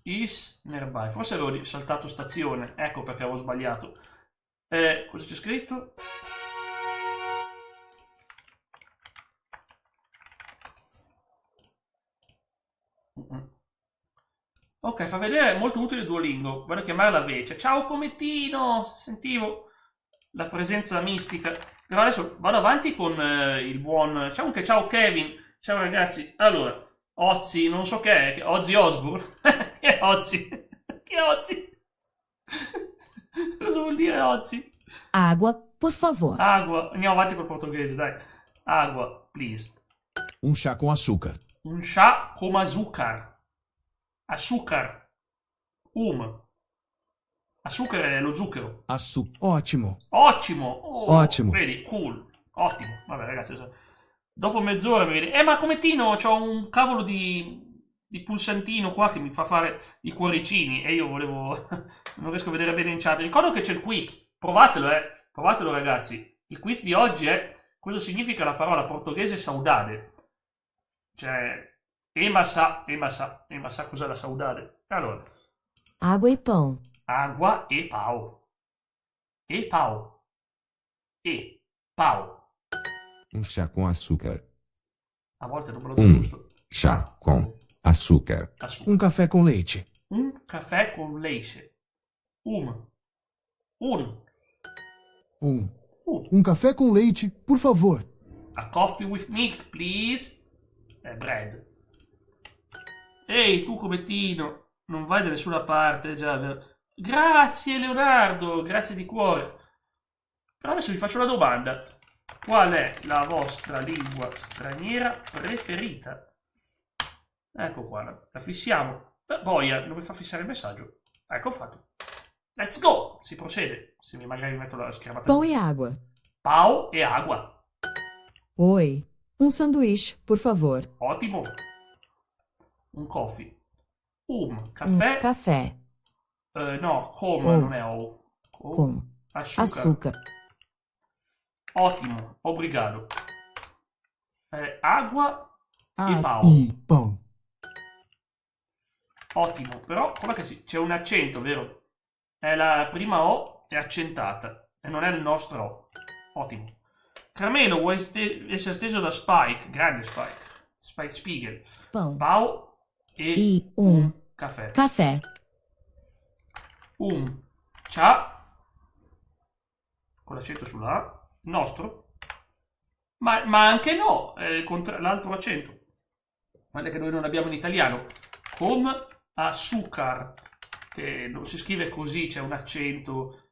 is nearby. Forse avevo saltato stazione, ecco perché avevo sbagliato. Cosa c'è scritto? Ok, fa vedere molto utile Duolingo. Vado a chiamare la Vece. Ciao Comettino! Sentivo la presenza mistica. Però adesso vado avanti con il buon... Ciao Kevin! Ciao ragazzi! Allora, Ozzy, non so che è. Ozzy Osbourne? Che è Ozzy? Che è Ozzy? Cosa vuol dire Ozzy? Água, por favor. Água. Andiamo avanti col portoghese, dai. Água, please. Um chá com açúcar. Un chá com açúcar. Açúcar. Açúcar è lo zucchero. Ótimo. Ottimo. Oh, Ottimo. Vedi, cool. Ottimo. Vabbè, ragazzi, dopo mezz'ora mi viene... ma come Tino, c'ho un cavolo di pulsantino qua che mi fa fare i cuoricini e io volevo... non riesco a vedere bene in chat. Ricordo che c'è il quiz. Provatelo, ragazzi. Il quiz di oggi è cosa significa la parola portoghese saudade. Cioè... Ema sa cos'è la saudade. Allora... Água e pão. Agua e pau. E pau. E pau. Um chá com açúcar. A volte non me lo dico giusto. Chá com açúcar. Açúcar. Um café com leite. Un caffè con leite. Un. Um café com leite, por favor. A coffee with milk, please. Bread. Ehi, tu come Tino, non vai da nessuna parte, già vero? Grazie Leonardo, grazie di cuore. Però adesso vi faccio una domanda. Qual è la vostra lingua straniera preferita? Ecco qua, la fissiamo. Boia, non mi fa fissare il messaggio. Ecco fatto. Let's go! Si procede. Se magari metto la schermata. Pão e água. Pau e agua. Oi. Um sanduíche, por favor. Ottimo. Un coffee. Caffè. Café. No, com non è o. Com. Açúcar. Ottimo, obrigado. Agua e pau. E pão. Ottimo, però com'è che c'è un accento, vero? La prima O è accentata e non è il nostro O. Ottimo. Carmelo, vuoi essere steso da Spike? Grande Spike. Spike Spiegel. Pão. Pau e caffè. Café. Ciao. Con l'accento sulla A. Nostro. Ma anche no. L'altro accento. Guarda che noi non abbiamo in italiano. Com açúcar. Che non si scrive così, c'è un accento.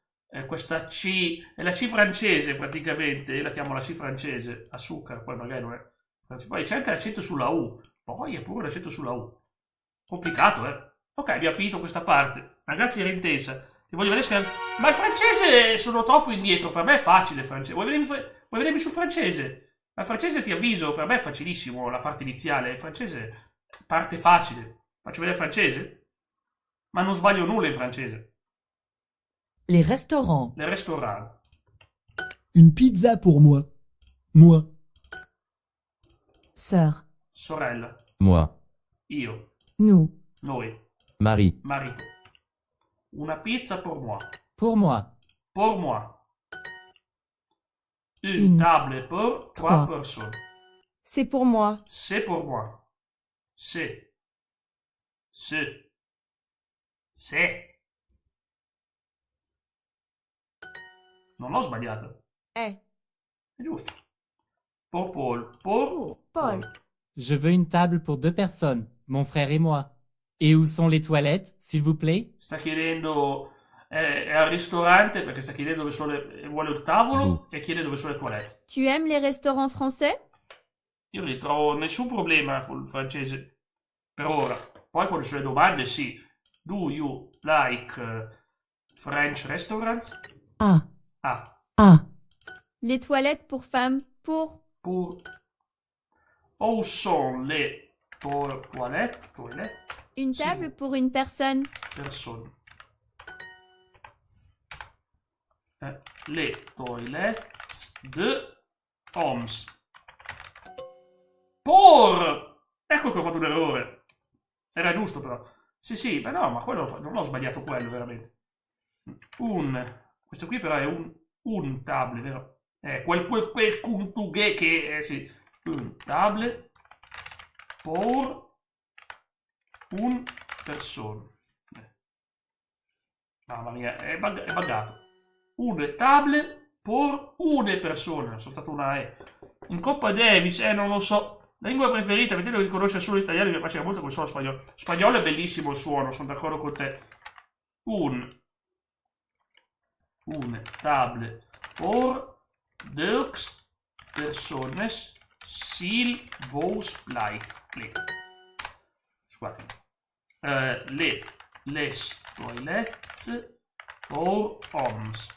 Questa C è la C francese praticamente. Io la chiamo la C francese. Açúcar, poi magari non è. Poi c'è anche l'accento sulla U. Poi è pure l'accento sulla U. Complicato, eh? Ok, abbiamo finito questa parte. Ragazzi, era intensa. Ti voglio vedere ma il francese sono troppo indietro. Per me è facile il francese. Vuoi vedermi sul francese? Ma il francese ti avviso, per me è facilissimo la parte iniziale. Il francese parte facile. Faccio vedere il francese? Ma non sbaglio nulla in francese. Les restaurants. Les restaurants. Une pizza pour moi. Moi. Sœur. Sorella. Moi. Io. Nous. Noi. Mari. Marito. Una pizza pour moi. Pour moi. Pour moi. Une table pour 3 personnes. C'est pour moi. C'est pour moi. C'est. Non l'ho sbagliato. È giusto. Pour Paul. Pour Paul. Je veux une table pour 2 personnes, mon frère et moi. Et où sont les toilettes, s'il vous plaît? Sta chiedendo... è al ristorante perché sta chiedendo dove sono vuole il tavolo e chiede dove sono le toilette. Tu aimes les restaurants français? Io non trovo nessun problema con il francese per ora. Poi quando ci sono le domande, sì. Do you like French restaurants? Ah. Les toilettes pour femmes, pour... Où sont les toilettes? Une table pour une personne. Personne. Les toilettes de hommes. Ecco che ho fatto un errore. Era giusto però. Sì, ma no, ma quello non ho sbagliato quello veramente. Questo qui però è un table, vero? Quel cuntughe che sì. Un table pour un persona. Mamma mia, è buggato. Un table pour une persone. Ho saltato una E. In Coppa Davis, non lo so. La lingua preferita, vedete, lo riconosce solo l'italiano, mi piace molto quel suono spagnolo. Spagnolo è bellissimo il suono, sono d'accordo con te. Un table pour 2 persones s'il vous plaît. Scusate. Les toilettes pour hommes.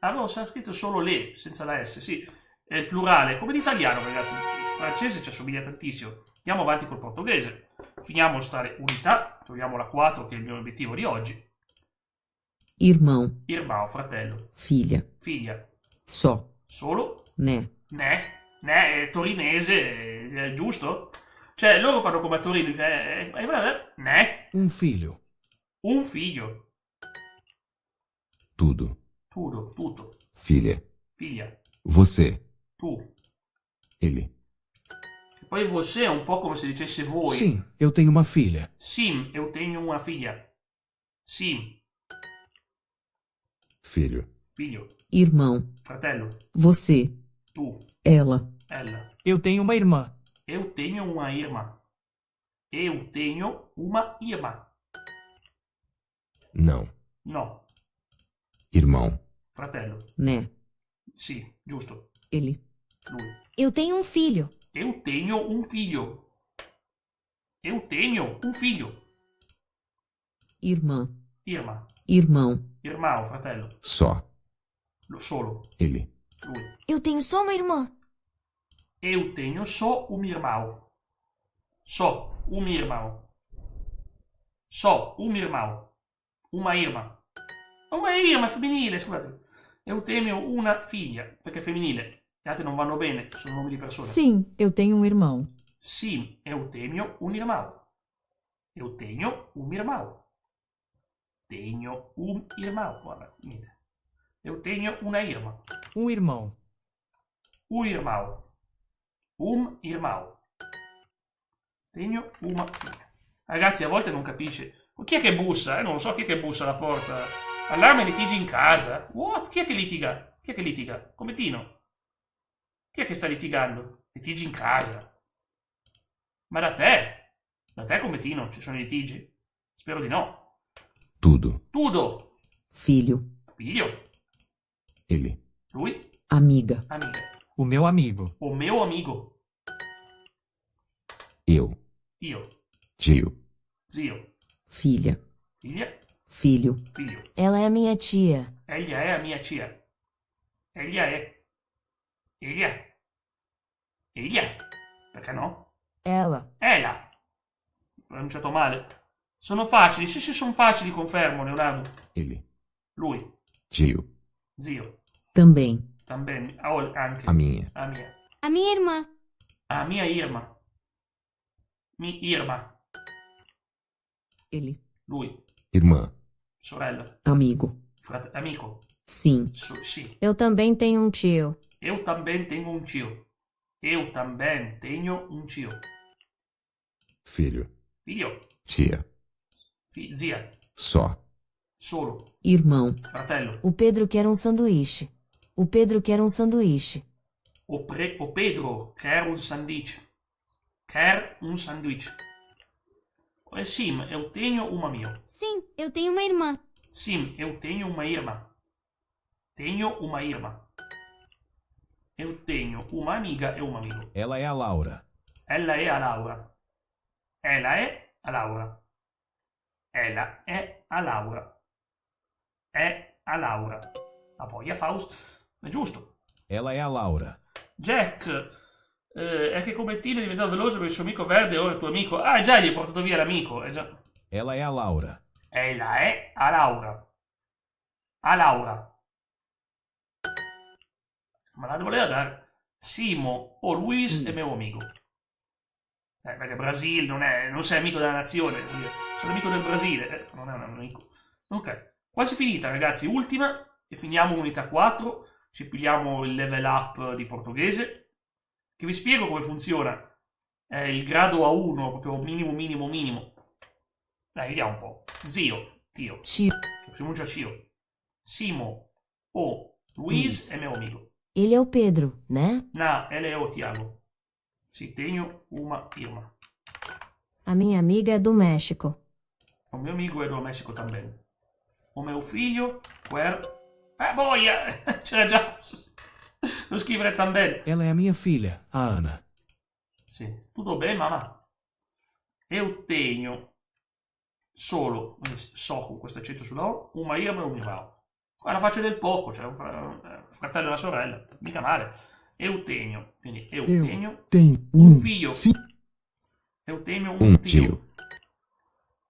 Avevo scritto solo le, senza la S, sì. è il plurale, come l'italiano, ragazzi. Il francese ci assomiglia tantissimo. Andiamo avanti col portoghese. Finiamo stare unità, togliamo la 4 che è il mio obiettivo di oggi. Irmão, Irmão, fratello. filha, Figlia. só, Solo? né, È torinese, è giusto? Cioè, loro fanno come a Torino, né? Um filho. Un figlio. Tudo. Tutto. Filha. Figlia. Você. Tu. Ele. E poi você è un po' come se dicesse voi. Sim, eu tenho uma filha. Sim, eu tenho una figlia. Sim, Filho. figlio. irmão, Fratello. você, Tu. ela, Ella. Eu tenho uma irmã. Eu tenho uma irmã. Eu tenho uma irmã. Não. No. Irmão. Fratello. né, Sì, giusto. ele, Lui. Eu tenho um filho. Eu tenho um figlio. Eu tenho um figlio. irmã, Irmã. irmão, Irmão, fratello. Só. Solo. Ele. Lui. Eu tenho só uma irmã. Eu tenho só um irmão. Só um irmão. Só um irmão. Uma irmã. Uma irmã femminile, scusate. Eu tenho una figlia, perché è femminile. Gli altri non vanno bene, sono nomi di persone. Sim, eu tenho um irmão. Sim, eu tenho um irmão. Eu tenho um irmão. Tenho um irmão. Guarda, niente. Eu tenho una irmã. Um irmão. Un irmão. Un irmão. Tenho uma figlia. Ragazzi, a volte non capisce. Chi è che bussa? Non lo so chi è che bussa alla porta. Allarme litigi in casa? What? Chi è che litiga? Chi è che litiga? Come Tino? Chi è che sta litigando? Litigi in casa? Ma da te? Da te come Tino ci sono i litigi? Spero di no. Tudo. Tudo. filho, Figlio. Ele. Lui. amiga, Amiga. O meu amigo. O meu amigo. Eu. Io. Tio. Zio. filha, Figlia. filho, Figlio. Ela é a minha tia. Eglia è a mia tia. Eglia è. Eglia. Eglia. Perché no? Ela. Ela. Pronunciato male. Sono facili. Sì, sono facili, confermo, Leonardo. Ele. Lui. Tio. Zio. também, Também. Anche. A minha. A mia. A minha irmã. A mia Irma. Mi Irma. ele, Lui. Irmã. Sorella. amigo, Amico. sim, Sì. Eu também tenho um tio. Eu também tenho um tio. Eu também tenho um tio. Filho. Figlio. Tia. Zia. Só. Solo. irmão, Fratello. O Pedro quer um sanduíche. O Pedro quer um sanduíche. O Pedro quer um sanduíche. Quer um sanduíche. Sim, eu tenho um amigo. Sim, eu tenho uma irmã. Sim, eu tenho uma irmã. Tenho uma irmã. Eu tenho uma amiga e um amigo. Ela é a Laura. Ella è a Laura. Ella è a Laura. Ella è a Laura. È a Laura. Ma poi a Faust. È giusto. Ela é a Laura. Jack, è che come Tino è diventato veloce per il suo amico verde e ora è il tuo amico. Ah, già, gli hai portato via l'amico. È già. Ela é a Laura. Ella è a Laura. A Laura. Ma la voleva dare Simo o Luis è mio amico. Perché Brasil non sei amico della nazione. Sono amico del Brasile. Non è un amico. Ok. Quasi finita, ragazzi. Ultima. E finiamo unità 4. Ci pigliamo il level up di portoghese. Che vi spiego come funziona. È il grado A1, proprio minimo. Dai, vediamo un po'. Zio, tio. Tio. Che pronuncia Cio. Simo o Luis è mio amico. Ele é o Pedro, né? Na, ele é o Tiago. Sì, tenho uma irmã. A minha amiga é do México. O mio amico è do Messico também. O mio figlio, boia! C'era già. Lo scrivere também. Ela é a minha filha, a Ana. Sì, tutto bene, mamma? Eu tenho solo, so con questo accento sulla O, una irmã e un irmão. Qua la faccia del poco, cioè un fratello e una sorella, mica male. Eutemio. Quindi Eutemio. Tenho Un figlio. filho. Eutemio, Un un zio. tio.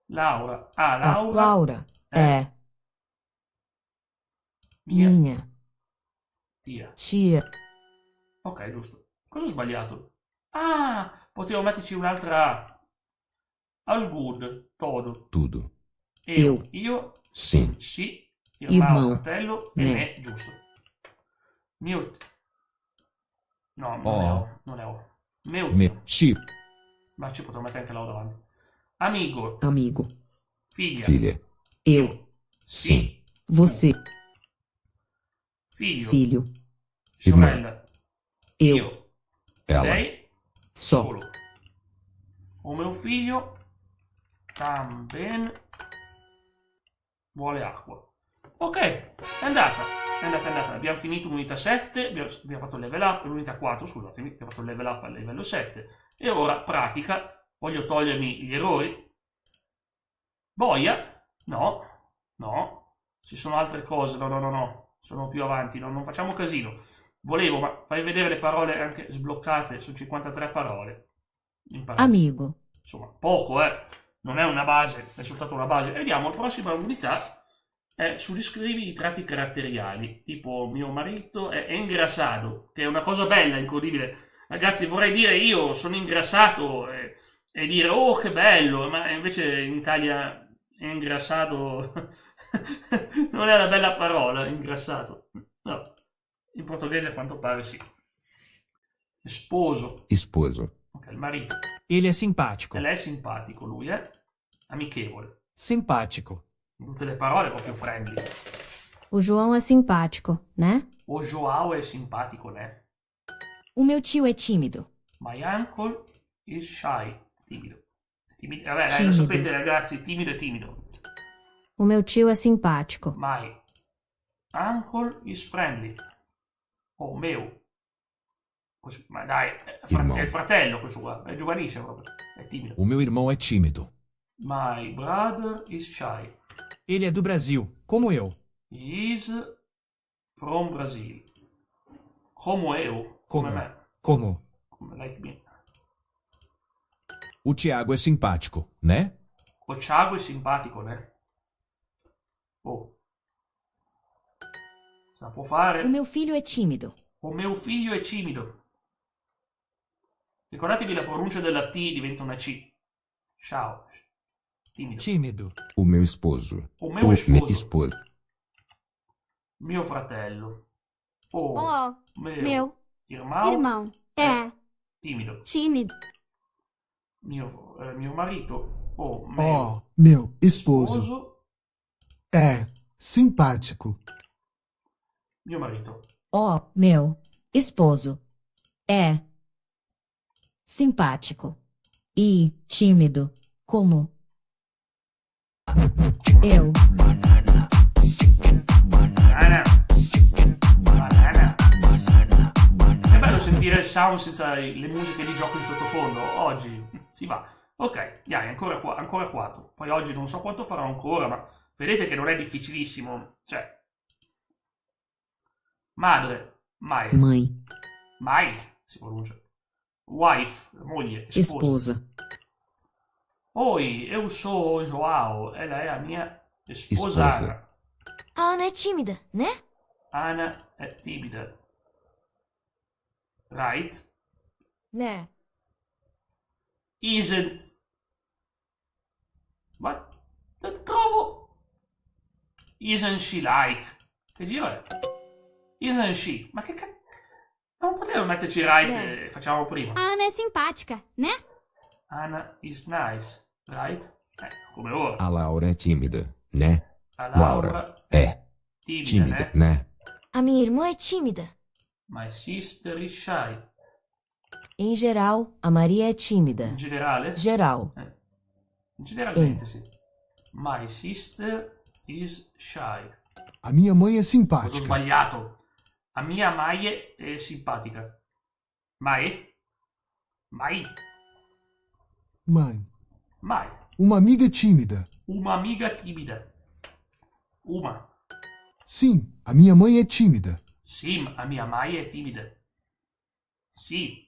Laura. Laura. É. Mia Minha. tia. Tia. Ok, giusto. Cosa ho sbagliato? Ah, potevo metterci un'altra A. All good, todo. Tudo. Io, Sim. sì, Irmão. fratello e Ne. me, giusto. Mio... No, non Oh. è O, non è O. Meu Me, tio. chip, Ma ci potrò mettere anche la O davanti. Amigo, Amigo. figlia. Filha. Eu. Sì. Você. Figlio. Filho. Sorella. Eu. Io. Ela. Lei. Só. Solo. O mio figlio también vuole acqua. Ok, è andata. Abbiamo finito l'unità 7, abbiamo fatto il level up, l'unità 4, scusatemi, abbiamo fatto il level up al livello 7. E ora pratica. Voglio togliermi gli errori. Boia? No. Ci sono altre cose, no. Sono più avanti, non facciamo casino. Volevo, ma fai vedere le parole anche sbloccate, sono 53 parole. Imparate. Amigo. Insomma, poco, non è una base, è soltanto una base. E vediamo, la prossima unità è su descrivi i tratti caratteriali, tipo mio marito è ingrassato, che è una cosa bella, incredibile. Ragazzi, vorrei dire io sono ingrassato e dire oh che bello, ma invece in Italia ingrassato non è una bella parola, ingrassato. No, in portoghese a quanto pare sì. Sposo. Esposo. Ok, il marito. ele é simpático. E lei è simpatico, lui è amichevole. Simpático. In tutte le parole è proprio friendly. O João é simpático, né? O Joao è simpatico, né? O meu tio é tímido. My uncle is shy. Timido. Vabbè, lo Timido. sapete ragazzi, timido è timido. O meu tio é simpático. My uncle is friendly. Oh, meu. Ma dai, è il fratello questo qua, è giovanissimo proprio, è timido. O meu irmão é tímido. My brother is shy. Ele é do Brasil, como eu. He is from Brazil. Come eu, come me, Como? come like me. O Tiago é simpático, né? O Thiago è simpatico, né? Oh. Ce la può fare? O meu filho é tímido. O mio figlio è timido. Ricordatevi la pronuncia della T diventa una C. Ciao. Timido. Tímido. O meu esposo. O meu Me esposo. esposo. Mio fratello. O meu irmão. irmão é Timido. tímido. Mio marito. O meu Ó, meu esposo esposo. é simpático. Mio marito. Ó, meu esposo é simpático e tímido, como eu. Banana. Banana. È bello sentire il sound senza le musiche di gioco in sottofondo. Oggi si va. Ok, dai, ancora 4. Poi oggi non so quanto farò ancora, ma vedete che non è difficilissimo. Cioè, madre, mai. Mãe, Mai si pronuncia. Wife, moglie, sposa. esposa. Oi, eu sou o Joao. Ela é a minha esposa. Esposa. Ana. A Ana é tímida, né? Ana è timida. Right? Né. Isn't. Ma trovo. Isn't she like? Che giro è? Isn't she? Ma che cazzo? Non potevo metterci right e facciamo prima. A Ana é simpática, né? Anna is nice. Right? Come ora. A Laura é tímida, né? A Laura Laura é timida, tímida, né? né? A minha irmã é tímida. My sister is shy. Em geral, a Maria é tímida. In generale? Geral. Generalmente sì. My sister is shy. A minha mãe é Cosa ho simpática. sbagliato? A mia Mai è simpatica. Mai? Mai? Mãe, Mai. uma amiga tímida. Uma amiga timida. Uma. Sim, a minha mãe é tímida. Sim, a mia Mai è timida. Sì.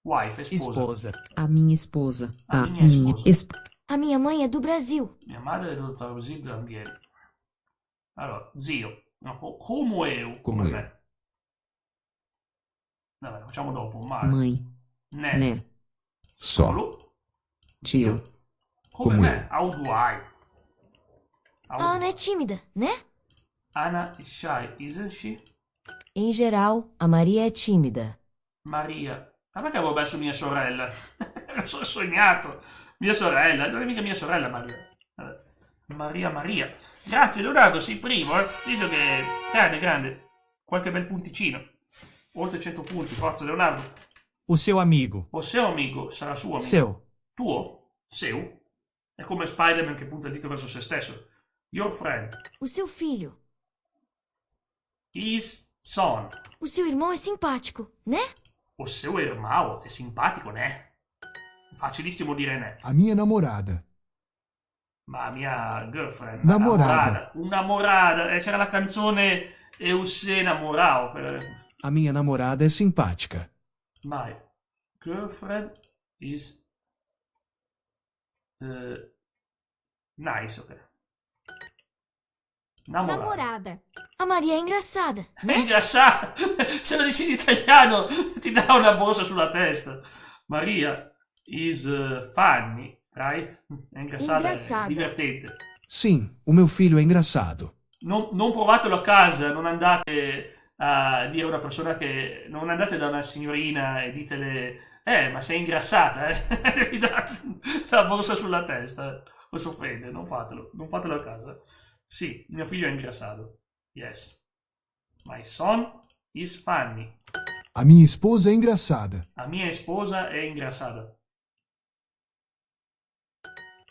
Wife, esposa. A minha esposa. A minha esposa. A minha mãe é do Brasil. Mia madre è del Brasil también. Allora, zio. No, come eu. Come me. Vabbè, facciamo dopo. Mãe. Ne. So. Tio. Come Come me. How do I? A Ana é tímida, né? Anna is shy, isn't she? Em geral, a Maria é tímida. Maria. Ma perché avevo messo mia sorella? Lo so sognato. Mia sorella. Non è mica mia sorella, Maria. Maria. Grazie, Leonardo, sei primo, Visto che... Grande. Qualche bel punticino. Oltre 100 punti, forza Leonardo. O seu amigo. O seu amico sarà suo amico. Seu. Tuo? Seu? È come Spider-Man che punta il dito verso se stesso. Your friend. O seu filho. His son. O seu irmão é simpático, né? O seu irmão è simpatico, né? Facilissimo dire ne. A minha namorada. Ma mia girlfriend. Namorada. Namorada. C'era la canzone Eusè Namorao. A minha namorada é simpática. My girlfriend is nice, ok. Namorada. A Maria è ingrassada, È né? ingrassata. Se lo dici in italiano ti dà una borsa sulla testa. Maria is funny, right? È ingrassata, Ingrassada. è divertente. Sim, o meu filho é engraçado. Non provatelo a casa, non andate a dire a una persona che... Non andate da una signorina e ditele ma sei ingrassata, ti dà la borsa sulla testa. O si offende, non fatelo a casa. Sì, mio figlio è ingrassato. Yes. My son is funny. A minha esposa é engraçada. La mia sposa è ingrassata.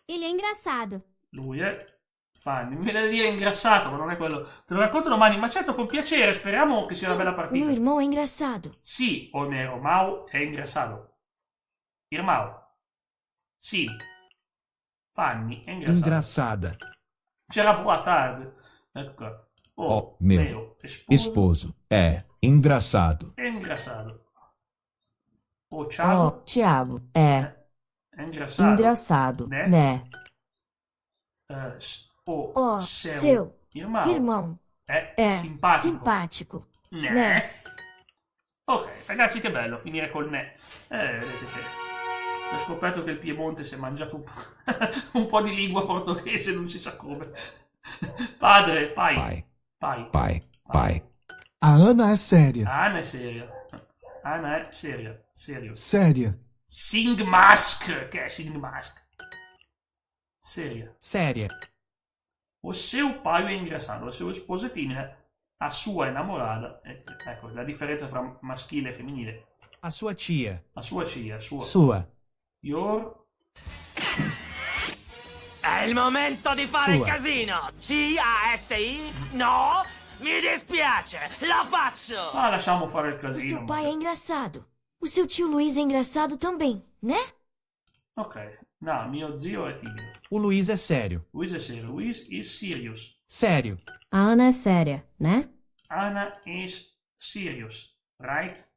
Ele é engraçado. Lui è funny. Mi viene da dire ingrassato, ma non è quello. Te lo racconto domani, ma certo con piacere, speriamo che sia una bella O partita. meu irmão é engraçado. Sì, o mio irmão è ingrassato. Irmão. Sì. Funny è ingrassato. Engraçada. C'era boa tarde. Ecco qua. O meu esposo é engraçado. È ingrassato. O Thiago Tiago é è ingrassato. engraçado, Né? né? O Seu seu irmão irmão è simpatico. simpático, Ne. né? Ok, ragazzi, che bello finire col ne. Vedete che ho scoperto che il Piemonte si è mangiato un po' di lingua portoghese, non si sa come. Padre, pai. Pai. A Ana é séria. Anna è seria. Anna è seria. Serio. Séria. Sing Mask. Che è Sing Mask? Seria. Séria. O seu pai è ingrassato, la sua sposa è timida, a sua innamorata. Ecco, la differenza fra maschile e femminile. A sua tia. La sua cia, sua. Sua. Your... È il momento di fare il Sua. casino! C-A-S-I? No? Mi dispiace, lo faccio! Ah, lasciamo fare il O casino. seu pai é engraçado. O seu tio Luiz é engraçado também, né? Ok. No, mio zio è timido. O Luiz é sério. Luis è serio. Luis is serious. Sério. A Ana é séria, né? Anna is serious. Right?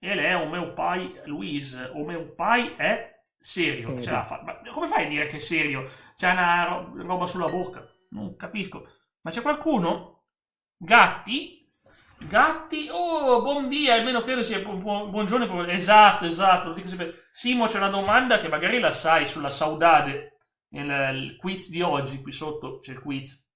Ele è un mio pai, Luis. O mio pai è serio. Serio. Ce la fa. Ma come fai a dire che è serio? C'è una roba sulla bocca. Non capisco. Ma c'è qualcuno? Gatti? Gatti? Oh, buon dia, almeno credo sia buongiorno. Esatto, lo dico sempre. Simo, c'è una domanda che magari la sai sulla saudade. Nel quiz di oggi, qui sotto c'è il quiz.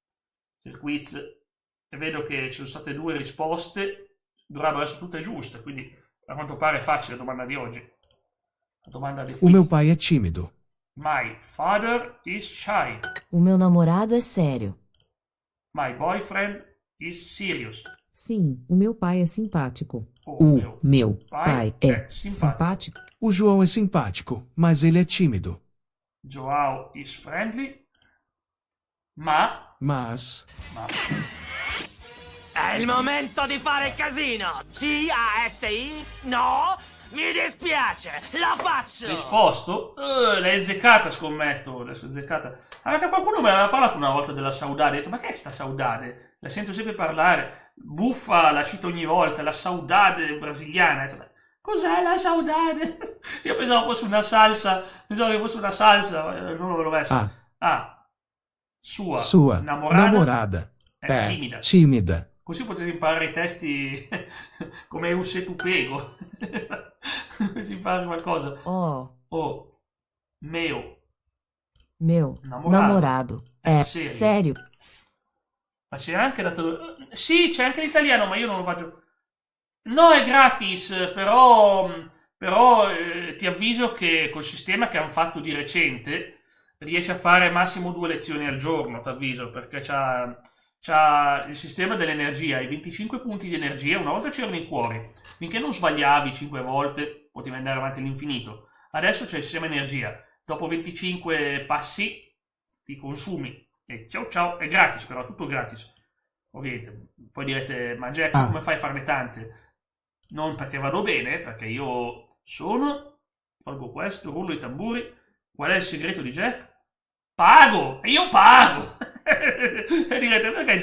E vedo che ci sono state 2 risposte. Dovrebbero essere tutte giuste, quindi a quanto pare è facile la domanda di oggi. La domanda di quiz. O meu pai é tímido. My father is shy. O meu namorado é sério. My boyfriend is serious. Sim, o meu pai é simpático. O meu pai é simpático. O João é simpático, mas ele é tímido. Joao is friendly. Mas È il momento di fare il casino! C-A-S-I? No? mi dispiace, la faccio! Risposto? L'hai azzeccata, scommetto. Adesso è azzeccata. Ah, perché qualcuno me ne aveva parlato una volta della Saudade. Ho detto, ma che è sta Saudade? La sento sempre parlare. Buffa, la cito ogni volta. La Saudade brasiliana. Ho detto, beh, cos'è la Saudade? Io pensavo fosse una salsa. Pensavo che fosse una salsa. Non lo vedo messo. Sua namorada è è timida. Così potete imparare i testi come Euse Tupego. Si impara qualcosa. Meu namorado è serio. Ma c'è anche sì, c'è anche l'italiano, ma io non lo faccio. No, è gratis, però ti avviso che col sistema che hanno fatto di recente riesci a fare massimo 2 lezioni al giorno, ti avviso, perché c'ha il sistema dell'energia, i 25 punti di energia. Una volta c'erano i cuori, finché non sbagliavi 5 volte potevi andare avanti all'infinito. Adesso c'è il sistema energia, dopo 25 passi ti consumi e ciao, è gratis, però tutto gratis. Ovviamente poi direte, ma Jack, come fai a farne tante? Non perché vado bene, perché io tolgo questo, rullo i tamburi. Qual è il segreto di Jack? Pago! E io pago! E direte, perché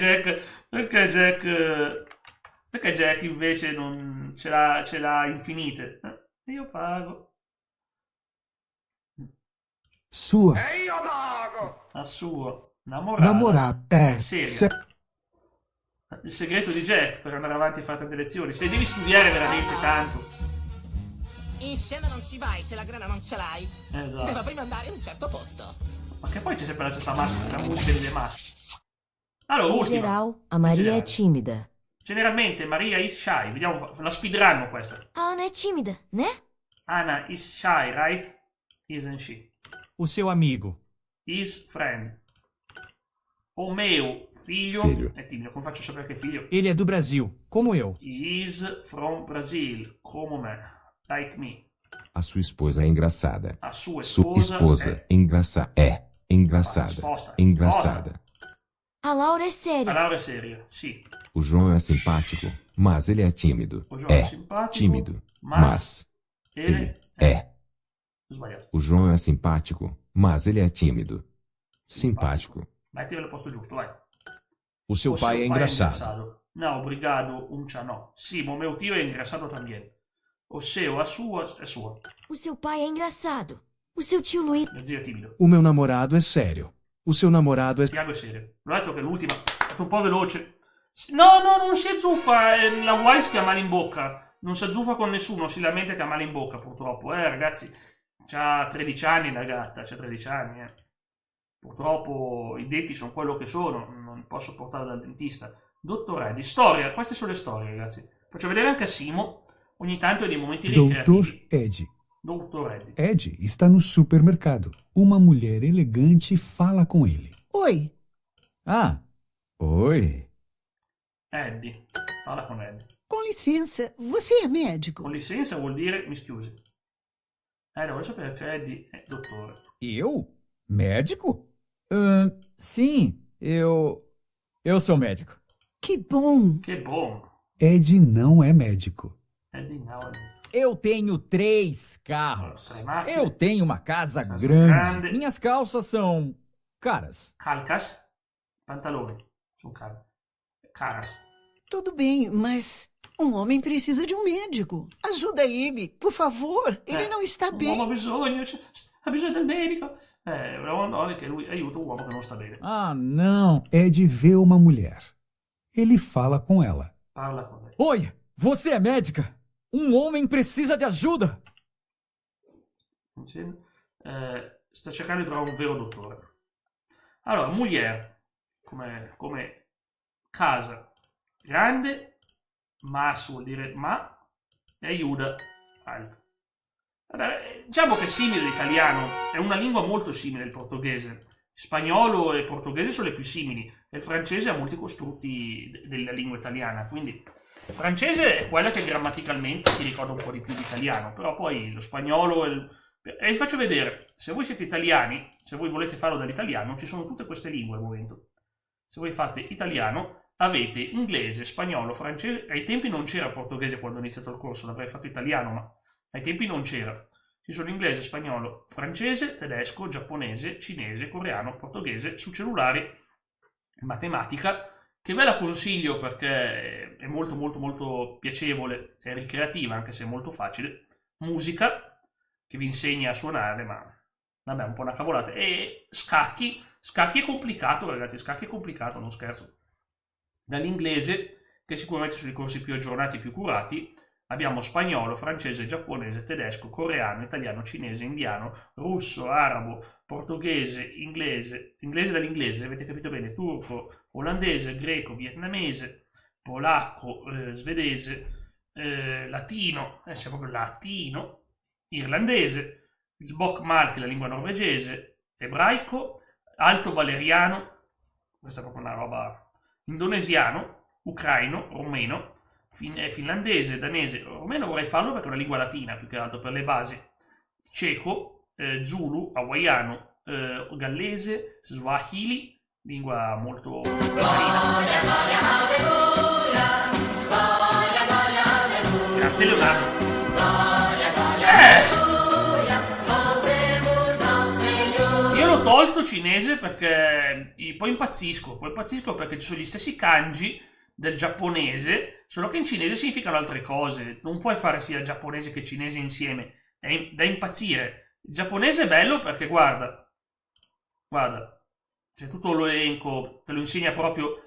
Jack invece non ce l'ha infinite? E io pago. Sua E io pago! La sua namorata è il segreto di Jack per andare avanti e fare tante lezioni. Se devi studiare veramente tanto. In scena non ci vai se la grana non ce l'hai. Esatto. Devo prima andare in un certo posto. Ma che poi c'è sempre la stessa maschera, la musica delle maschere. Allora, Em ultima. geral, a Maria é tímida. Generalmente Maria is shy. Vediamo la speedrun questa. Ana é tímida, né? Anna is shy, right? Isn't she? O seu amigo. His friend. O meu figlio è timido. Come faccio a sapere che è figlio? Ele é do Brasil, como eu. Is from Brazil, come me. Like me. A sua esposa é engraçada. A sua Sua esposa esposa é engraçada. Risposta. Engraçada. A Laura é La séria. laurea è seria, sì. O João é simpático, mas ele é tímido. O João é É simpático, tímido, mas mas ele ele é. Ho sbagliato. O João é simpático, mas ele é tímido. Simpático. Mettimi al posto giusto, vai. O seu pai é engraçado. No, obrigado, no. Sì, ma mio tio è ingrassato también. O seu, a sua è sua. O seu pai é engraçado. O seu tio Luiz. Mio zio è timido. O meu namorado é sério. O seu namorado é... Tiago è serio. L'ho detto che l'ultima è stato un po' veloce. No, non si azzuffa. La Wise che ha male in bocca. Non si azzuffa con nessuno, si lamenta che ha male in bocca, purtroppo. Ragazzi, c'ha 13 anni la gatta, c'ha 13 anni, Purtroppo i denti sono quello che sono, non posso portarla dal dentista. Dottor Eddie, storia, queste sono le storie, ragazzi. Faccio vedere anche a Simo, ogni tanto dei momenti ricreativi. Dr. Ed. Dr. Ed está no supermercado. Uma mulher elegante fala com ele. Oi. Ah, oi. Eddie, parla con Eddie. Com licença, você é médico? Con licenza vuol dire mi scusi. Devo sapere che Eddie è dottore. Eu? Médico? Sim, eu sou médico. Que bom. Che bom. Ed não é médico. Eddie não é médico. Eu tenho 3 carros. Máquinas. Eu tenho uma casa Casa grande. grande. Minhas calças são caras. Calcas? Pantaloni. Sono caras. Tudo bem, mas um homem precisa de um médico. Ajuda ele, por favor. Ele não está Un bem. uomo ha bisogno del medico. È che lui aiuta un uomo che non sta bene. Ah, não. Ed vê uma mulher. Ele fala com ela. Parla con lei. Oi, você é médica? Um homem precisa de ajuda. Sta cercando di trovare un vero dottore. Allora, Molière, come casa grande, mas vuol dire ma, e aiuta al. Vabbè, diciamo che è simile all'italiano, è una lingua molto simile al portoghese. Spagnolo e portoghese sono le più simili, e il francese ha molti costrutti della lingua italiana, quindi il francese è quella che grammaticalmente ti ricorda un po' di più l'italiano, però poi lo spagnolo e vi faccio vedere, se voi siete italiani, se voi volete farlo dall'italiano, ci sono tutte queste lingue al momento. Se voi fate italiano, avete inglese, spagnolo, francese, ai tempi non c'era portoghese quando ho iniziato il corso, l'avrei fatto italiano, ma Ai tempi non c'era. Ci sono inglese, spagnolo, francese, tedesco, giapponese, cinese, coreano, portoghese, su cellulari, matematica, che ve la consiglio perché è molto molto molto piacevole, è ricreativa anche se è molto facile. Musica, che vi insegna a suonare, ma vabbè, è un po' una cavolata. E scacchi è complicato, ragazzi, scacchi è complicato, non scherzo. Dall'inglese, che sicuramente sono i corsi più aggiornati e più curati, abbiamo spagnolo, francese, giapponese, tedesco, coreano, italiano, cinese, indiano, russo, arabo, portoghese, inglese dall'inglese, avete capito bene, turco, olandese, greco, vietnamese, polacco, svedese, latino, c'è proprio latino, irlandese, il bokmal, che è la lingua norvegese, ebraico, alto valeriano, questa è proprio una roba, indonesiano, ucraino, rumeno, finlandese, danese, rumeno vorrei farlo perché è una lingua latina più che altro per le basi, ceco, zulu, hawaiano, gallese, swahili, lingua molto carina. Grazie Leonardo. Io l'ho tolto cinese perché poi impazzisco perché ci sono gli stessi kanji del giapponese, solo che in cinese significano altre cose. Non puoi fare sia giapponese che cinese insieme, è da impazzire. Il giapponese è bello perché guarda, c'è tutto l'elenco, te lo insegna proprio.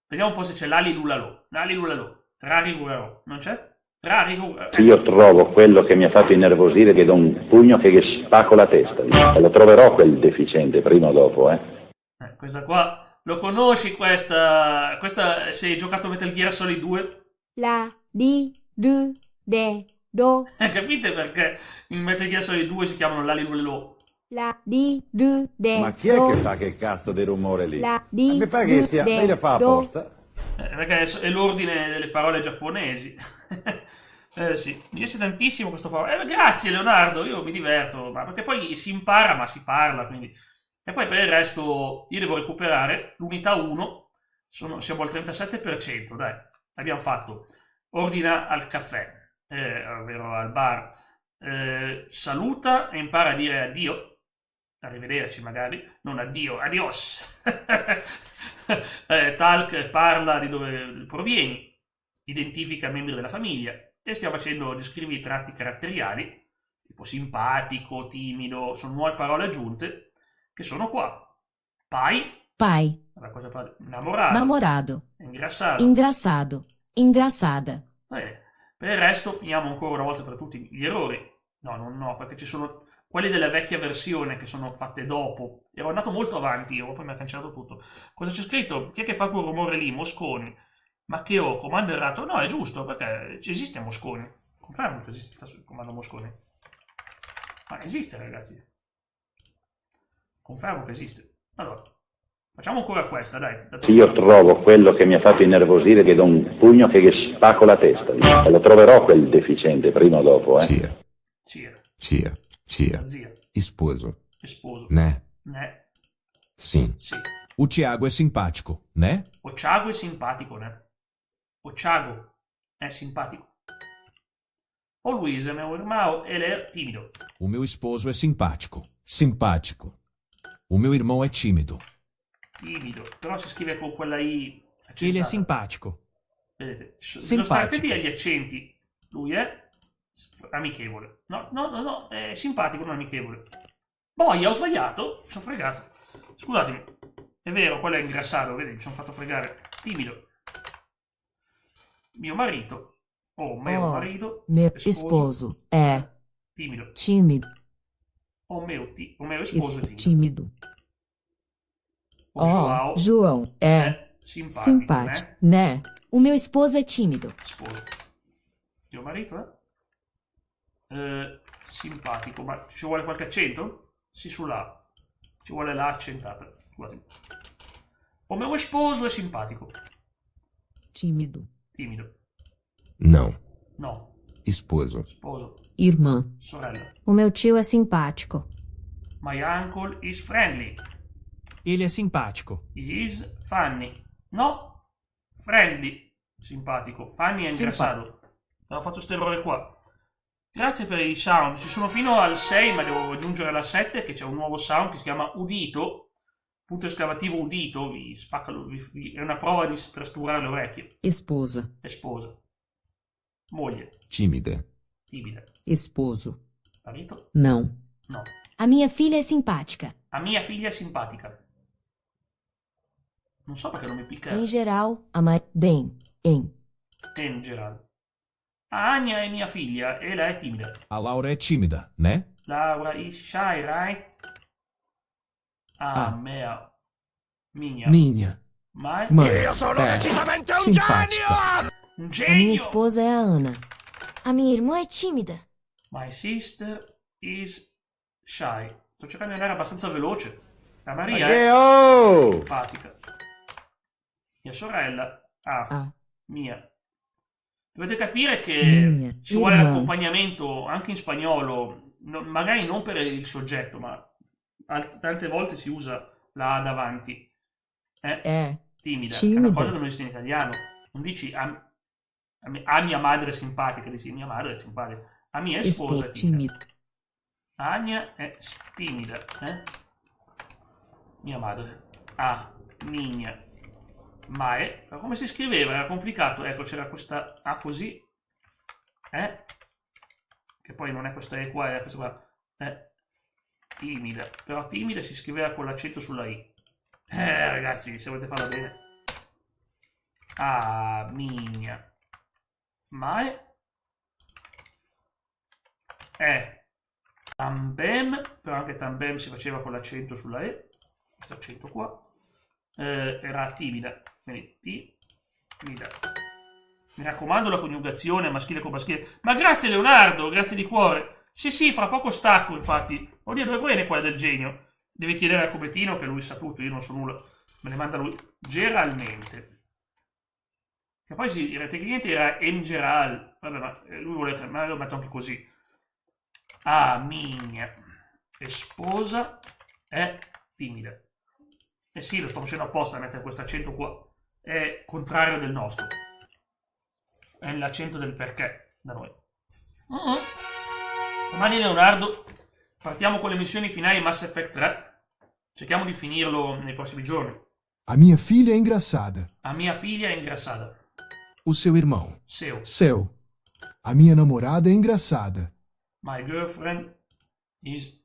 Vediamo un po' se c'è l'ali lulalo, rari ruraro, non c'è? Rari ruraro. Io trovo quello che mi ha fatto innervosire che do un pugno che gli spacco la testa, e lo troverò quel deficiente prima o dopo, Questa qua lo conosci, questa se hai giocato Metal Gear Solid 2? La, di, du, de, do. Capite perché in Metal Gear Solid 2 si chiamano l'ali lulalo? La, di, du, de, Ma chi è che fa che cazzo di rumore lì? La, di, mi pare che sia, lei la fa apposta. Perché è l'ordine delle parole giapponesi. Sì, mi piace tantissimo questo favore. Grazie Leonardo, io mi diverto, ma perché poi si impara ma si parla, quindi. E poi per il resto io devo recuperare l'unità 1, siamo al 37%, dai, abbiamo fatto. Ordina al caffè, ovvero al bar, saluta e impara a dire addio, arrivederci magari, non addio, adios. Talk, parla di dove provieni, identifica membri della famiglia e stiamo facendo, descrivi i tratti caratteriali, tipo simpatico, timido, sono nuove parole aggiunte che sono qua. Pai, namorado, engraçado. Per il resto finiamo ancora una volta per tutti gli errori. No, perché ci sono quelli della vecchia versione che sono fatte dopo. Ero andato molto avanti io, poi mi ha cancellato tutto. Cosa c'è scritto? Chi è che fa quel rumore lì? Mosconi. Ma che ho? Comando errato? No, è giusto, perché esiste Mosconi. Confermo che esiste il comando Mosconi. Ma esiste, ragazzi. Confermo che esiste. Allora, facciamo ancora questa, dai. Io trovo quello che mi ha fatto innervosire che do un pugno che gli spacco la testa, e lo troverò quel deficiente prima o dopo, Tia. Zia. Esposo. Ne. Sim. Sì. O Thiago è simpatico, né? O Thiago è simpatico, né? O Thiago è simpatico. O Luisa, meu irmão, ele é tímido. O meu esposo é simpático. O meu irmão è timido. Timido, però si scrive con quella I accentata. Ele è simpatico. Vedete, sono stati attenti agli accenti. Lui è amichevole. No, è simpatico, non amichevole. Boia, ho sbagliato, mi sono fregato. Scusatemi, è vero, quello è ingrassato, vedi, mi sono fatto fregare. Timido. Mio marito. Mio marito. Meu esposo è timido. O meu esposo è tímido. O João è simpático, né? O meu esposo é tímido. Sposo. Mio marito è simpatico, ma ci vuole qualche accento? Sì, sulla ci vuole la accentata. Scusatemi. O meu esposo è simpatico. Tímido. No. Esposo. Irmã. Sorella. O meu tio é simpático. My uncle is friendly. Ele è simpatico. He is funny. No. Friendly. Simpatico. Funny è ingrassato. Avevo fatto questo errore qua. Grazie per i sound. Ci sono fino al 6, ma devo aggiungere la 7 che c'è un nuovo sound che si chiama udito. Punto esclamativo udito. Vi spacca, è una prova per sturare le orecchie. Esposa. Esposa. Moglie. Tímida. Timida. Esposo. Marito? Não. No. A minha filha é simpática. A mia figlia è simpatica. Non so perché non mi picca. Em geral, bem, em. In generale. Anya è mia figlia e lei è timida. A Laura é tímida, né? Laura is shy, right? Ah. Mea. Minha. Minha. Mai? Mãe. Io sono decisamente un genio! Un A minha genio! esposa é a Ana. A minha irmã é tímida. My sister is shy. Sto cercando di andare abbastanza veloce. La Maria è simpatica. Mia sorella. Mia. Dovete capire che ci vuole l'accompagnamento anche in spagnolo, magari non per il soggetto, ma tante volte si usa la A davanti. Timida, che è una cosa che non esiste in italiano. Non dici a mia madre è simpatica, dici mia madre è simpatica. A mia esposa è timida. Ania è timida. Mia madre. Mia. Mae. Come si scriveva? Era complicato. Ecco, c'era questa A così. Che poi non è questa E qua, è questa qua. Timida. Però timida si scriveva con l'accento sulla I. Ragazzi, se volete farla bene. Mia. Mae. Tambem. Però anche tambem si faceva con l'accento sulla E. Questo accento qua. Era timida. Quindi timida. Mi raccomando la coniugazione maschile con maschile. Ma grazie Leonardo, grazie di cuore. Sì, fra poco stacco infatti. Oddio, dove viene quella del genio? Devi chiedere a Cobettino che lui sa tutto, io non so nulla. Me ne manda lui generalmente. Che poi sì, il rete cliente era in general. Vabbè, ma lui vuole che ma lo metto anche così. Mia esposa è timida. Sì, lo sto facendo apposta a mettere questo accento qua. È contrario del nostro. È l'accento del perché da noi. Domani Leonardo, partiamo con le missioni finali Mass Effect 3. Cerchiamo di finirlo nei prossimi giorni. A minha filha é engraçada. A mia figlia è ingrassata. O seu irmão. Seu. A minha namorada é engraçada. My girlfriend is...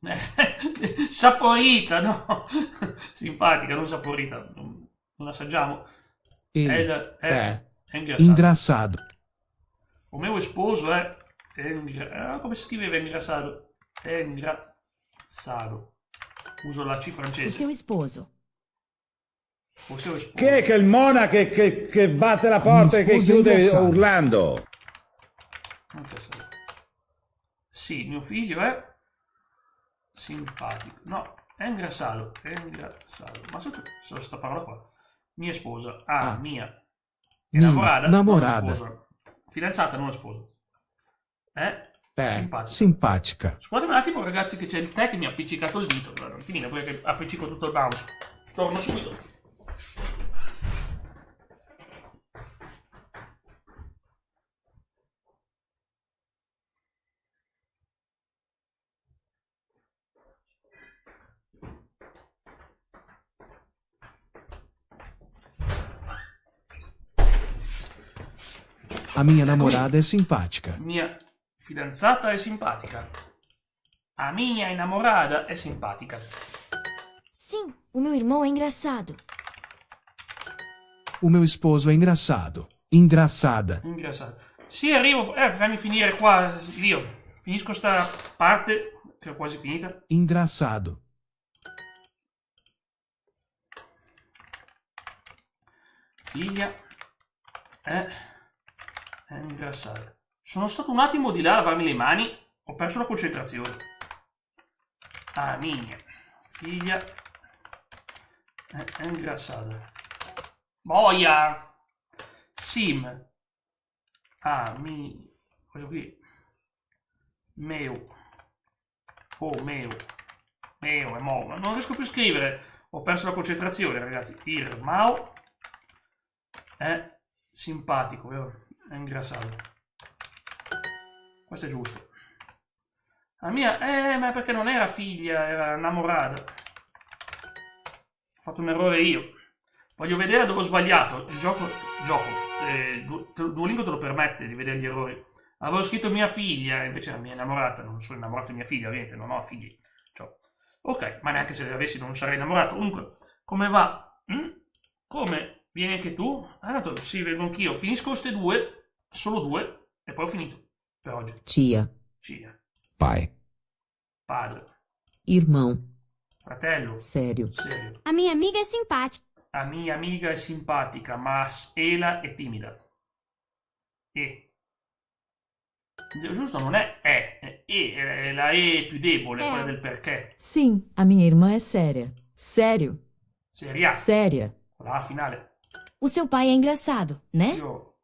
saporita, no? Simpatica, non saporita. Non assaggiamo. Ele è ingrassata. engraçado. O meu esposo è... come si scriveva ingrassato? È ingrassato. Uso la C francese. O seu esposo. O seu esposo. Che è quel mona che batte la porta e che chiude urlando? Sì, mio figlio è simpatico. No, è ingrassato. Ma solo sta parola qua. Mia sposa. Mia. Innamorata. Namorada. Non sposa. Fidanzata, non sposa. Simpatica. Scusatemi un attimo ragazzi che c'è il tè che mi ha appiccicato il dito. Allora, non finire perché appiccico tutto il mouse. Torno subito. A minha namorada é simpática. Mia fidanzata è simpatica. A minha innamorata è simpatica. Sim, o meu irmão é engraçado. O meu esposo é engraçado. Engraçada. Ingrassato. Sì, arrivo. Fammi finire qua. Io finisco sta parte che è quasi finita. Engraçado. Figlia è ingrassata. Sono stato un attimo di là a lavarmi le mani. Ho perso la concentrazione. Mia figlia è ingrassata. Boia! Sim. Questo qui. Meu. Meu è mo. Non riesco più a scrivere. Ho perso la concentrazione, ragazzi. Irmão è simpatico, vero? È ingrassato. Questo è giusto. La mia, ma perché non era figlia, era innamorata. Ho fatto un errore io. Voglio vedere dove ho sbagliato. Il gioco. Duolingo te lo permette di vedere gli errori. Avevo scritto mia figlia, invece era mia innamorata. Non sono innamorato di mia figlia, ovviamente, non ho figli. Cioè, ok, ma neanche se li avessi non sarei innamorato. Comunque, come va? Come? Vieni anche tu? Tanto sì, vengo anch'io. Finisco queste due, solo due, e poi ho finito per oggi. Tia. Pai. Padre. Irmão. Fratello. Sério. A minha amiga è simpatica. La mia amica è simpatica, ma Ela è timida. Giusto, non è è la E più debole, quella del perché. Sim, a minha irmã é séria. Sério. Seria. Séria. Con la A finale. O seu pai é engraçado, né? Your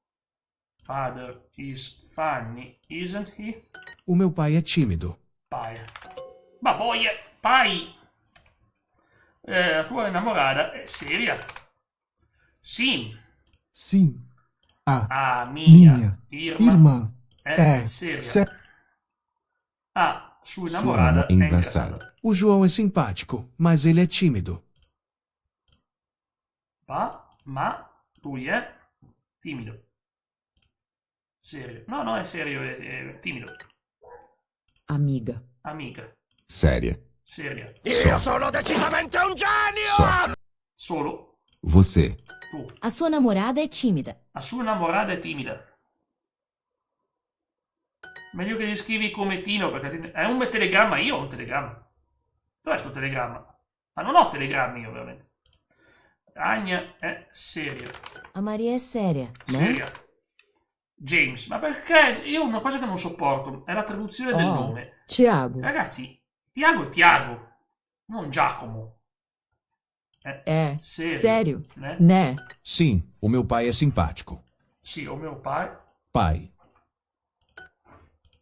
father is funny, isn't he? O meu pai é tímido. Pai. Ma boia, pai. La tua innamorata è seria. Sim. Sim. A minha irmã è seria. A sua innamorata è engraçada. O João é simpático, mas ele é tímido. Ma lui è timido. Serio. No, è serio, è timido. Amiga. Séria. Seria. Io sono decisamente un genio! Solo? Você. Tu. A sua namorada é tímida. La sua innamorata è timida. Meglio che gli scrivi come Tino, perché è un telegramma, io ho un telegramma. Dov'è sto telegramma? Ma non ho telegrammi io, ovviamente. Agna è seria. A Maria é séria, né? Seria. James, ma perché? Io ho una cosa che non sopporto, è la traduzione del nome. Tiago. Ragazzi, Tiago è Tiago, non Giacomo. Sério. Né? Sim, o meu pai é simpático. Sì, o mio pai. Pai.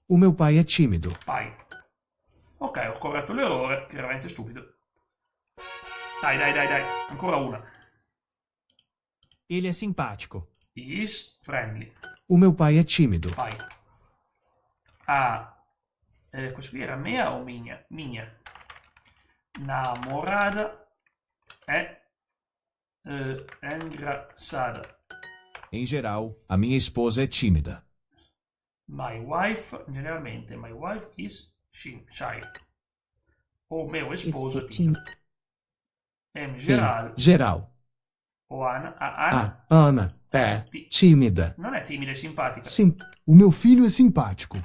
O meu pai é tímido. Pai. Ok, ho corretto l'errore, che era veramente stupido. Dai. Ancora una. Ele é simpático. Is friendly. O meu pai é tímido. Pai. Questo qui era mia o minha? Minha. Namorada è engraçada. Em geral, a minha esposa é tímida. My wife, generalmente, my wife is shy. O meu esposo è timido. Em geral. Geral. O Ana. Ana é tímida. Non è timida, è simpatica. Sim. O meu filho é simpático.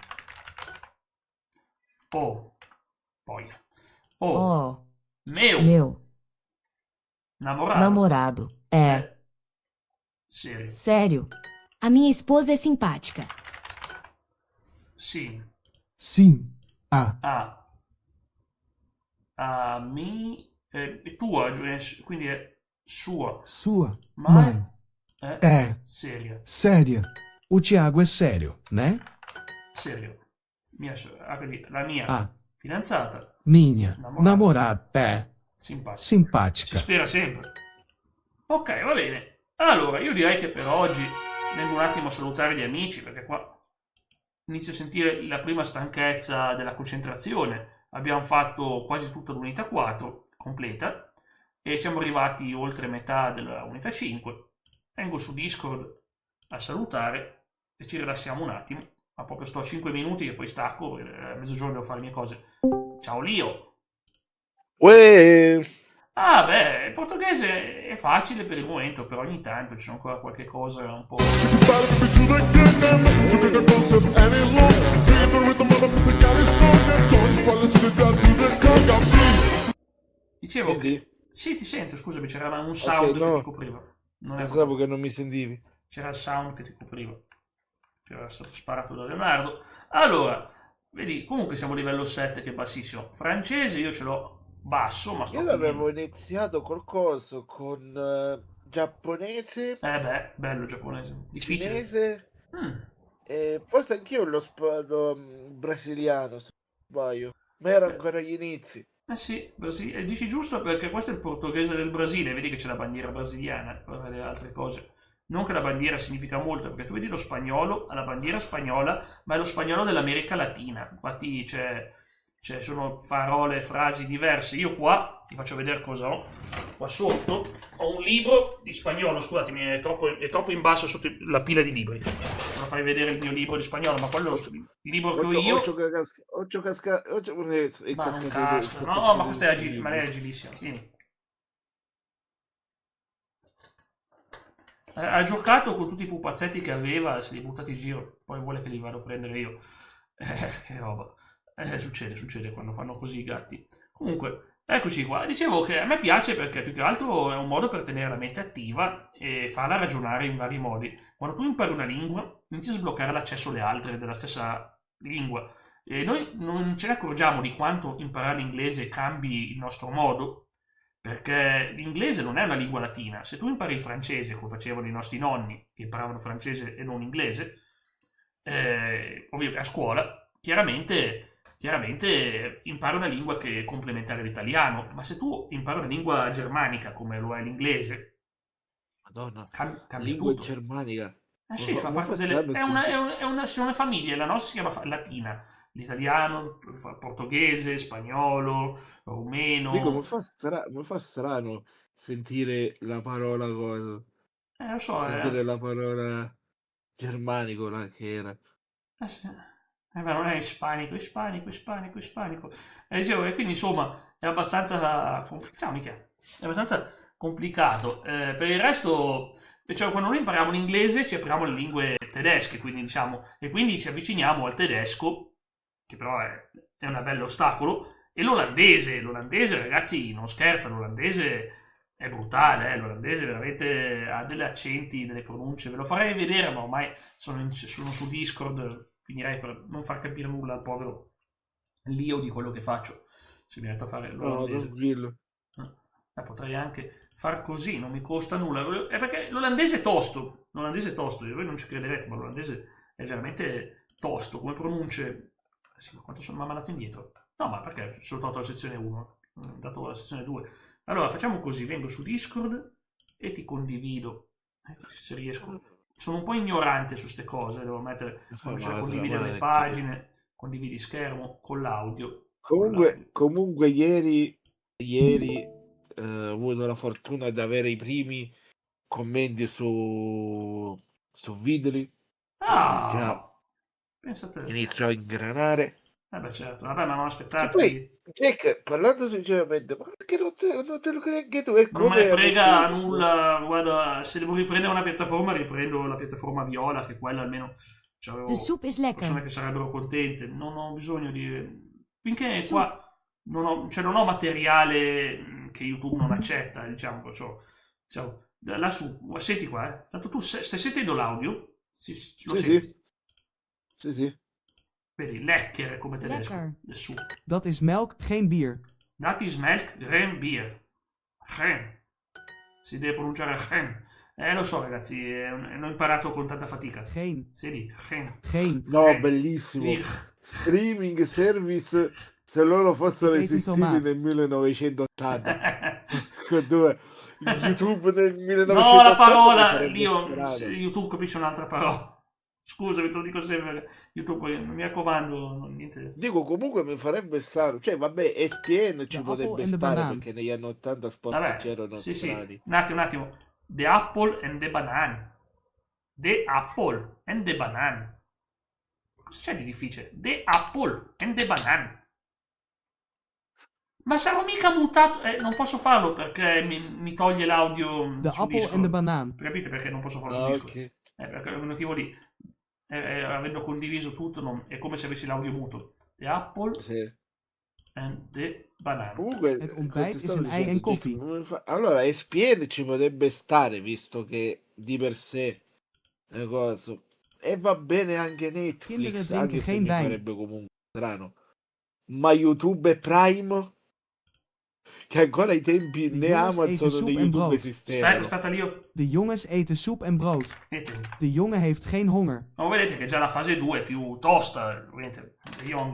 Meu. Namorado. É. Sério. A minha esposa é simpática. Sim. A mi è tua, quindi è sua. Mãe è séria. O Tiago é sério, né? Serio. La mia fidanzata. Minha namorada é Si simpatica. spera sempre. Ok, va bene. Allora, io direi che per oggi vengo un attimo a salutare gli amici, perché qua inizio a sentire la prima stanchezza della concentrazione. Abbiamo fatto quasi tutta l'unità 4 completa e siamo arrivati oltre metà della unità 5. Vengo su Discord a salutare e ci rilassiamo un attimo. Ma proprio sto a 5 minuti e poi stacco, a mezzogiorno devo fare le mie cose. Ciao Lio! Uè! Ah beh, il portoghese è facile per il momento, però ogni tanto ci sono ancora qualche cosa un po'... Dicevo che... Sì, ti sento, scusami, c'era un sound che ti copriva. Pensavo che non mi sentivi. C'era il sound che ti copriva. Che era stato sparato da Leonardo. Allora, vedi, comunque siamo a livello 7 che è bassissimo. Francese io ce l'ho basso, ma sto Io l'avevo iniziato col coso, con giapponese. Bello giapponese. Difficile. Cinese. E forse anch'io lo brasiliano, se non sbaglio. Ma era ancora agli inizi. Sì, e dici giusto perché questo è il portoghese del Brasile, vedi che c'è la bandiera brasiliana, poi vedi altre cose. Non che la bandiera significa molto, perché tu vedi lo spagnolo, ha la bandiera spagnola, ma è lo spagnolo dell'America Latina. Infatti c'è cioè sono parole, frasi diverse. Io qua ti faccio vedere cosa ho. Qua sotto ho un libro di spagnolo, scusatemi, è troppo in basso sotto la pila di libri. Non farvi vedere il mio libro di spagnolo, ma quello il libro che ho io. Ma non casca. No, ma questa è ma lei è agilissima. Tieni. Ha giocato con tutti i pupazzetti che aveva, se li ha buttati in giro, poi vuole che li vado a prendere io. Che roba. Succede quando fanno così i gatti. Comunque, eccoci qua. Dicevo che a me piace perché più che altro è un modo per tenere la mente attiva e farla ragionare in vari modi. Quando tu impari una lingua, inizi a sbloccare l'accesso alle altre della stessa lingua. E noi non ce ne accorgiamo di quanto imparare l'inglese cambi il nostro modo, perché l'inglese non è una lingua latina. Se tu impari il francese, come facevano i nostri nonni, che imparavano francese e non inglese, ovviamente a scuola, chiaramente impari una lingua che è complementare all'italiano, ma se tu impari una lingua germanica, come lo è l'inglese, Madonna, cambia lingua tutto. germanica. Sì, fa parte sono le famiglie, la nostra si chiama latina. L'italiano, il portoghese, spagnolo, rumeno. Dico, mi fa strano sentire la parola cosa. Lo so, Sentire la parola germanico là che era. Sì. Ma non è ispanico. Dicevo, e quindi insomma è abbastanza complicato. Per il resto, cioè, quando noi impariamo l'inglese ci apriamo le lingue tedesche, quindi diciamo, e quindi ci avviciniamo al tedesco, che però è un bello ostacolo, e l'olandese, ragazzi, non scherza, l'olandese è brutale, l'olandese veramente ha degli accenti, delle pronunce, ve lo farei vedere, ma ormai sono su Discord, finirei per non far capire nulla al povero Lio di quello che faccio, se mi metto a fare l'olandese. Potrei anche far così, non mi costa nulla, è perché l'olandese è tosto, voi non ci crederete, ma l'olandese è veramente tosto, come pronunce. Sì, ma quanto sono mandato indietro? No, ma perché sono tolto la sezione 1, dato la sezione 2. Allora facciamo così, vengo su Discord e ti condivido, se riesco. Sono un po' ignorante su queste cose, devo mettere, condividere le pagine, condividi schermo con l'audio. Comunque ieri ho avuto la fortuna di avere i primi commenti su Vidri. Pensate. Inizio a ingranare. Certo, vabbè, ma non aspettare. Poi, Jack, parlando sinceramente, ma perché non te lo credi anche tu? È come non me ne frega nulla, guarda, se devo riprendere una piattaforma, riprendo la piattaforma viola, che quella almeno c'avevo persone che sarebbero contente. Non ho bisogno di... Finché qua non ho materiale che YouTube non accetta, diciamo, lassù, senti qua, tanto tu stai sentendo l'audio? Sì. Vedi, lekker come tedesco. Dat is melk, geen bier. Dat is melk, geen bier. Geen. Si deve pronunciare geen. Lo so ragazzi, l'ho imparato con tanta fatica. Geen. Sì, geen. No, bellissimo. Streaming service, se loro fossero esistiti nel 1980. YouTube nel 1980. No, la parola, YouTube capisce un'altra parola. Scusami, te lo dico sempre, YouTube, mi raccomando, niente. Dico, comunque mi farebbe strano, cioè vabbè, ESPN ci potrebbe stare perché negli anni 80 sport c'erano strani. Un attimo, The Apple and the Banana. The Apple and the Banana. Cosa c'è di difficile? The Apple and the Banana. Ma sarò mica mutato, non posso farlo perché mi toglie l'audio The su Apple Discord. and the Banana. Capite perché non posso farlo su Discord? Okay. Perché il motivo lì, avendo condiviso tutto, è come se avessi l'audio muto. The Apple and the Banana. Comunque, het ontbijt is een ei en koffie. Allora, ESPN ci potrebbe stare, visto che di per sé è cosa. E va bene anche Netflix, anche se mi farebbe comunque strano. Ma YouTube e Prime? Che ancora ai tempi né Amazon né YouTube esistevano. Aspetta Lio. De jongens eten soep en brood. De jongen heeft geen honger. Ma vedete che già la fase 2 è più tosta.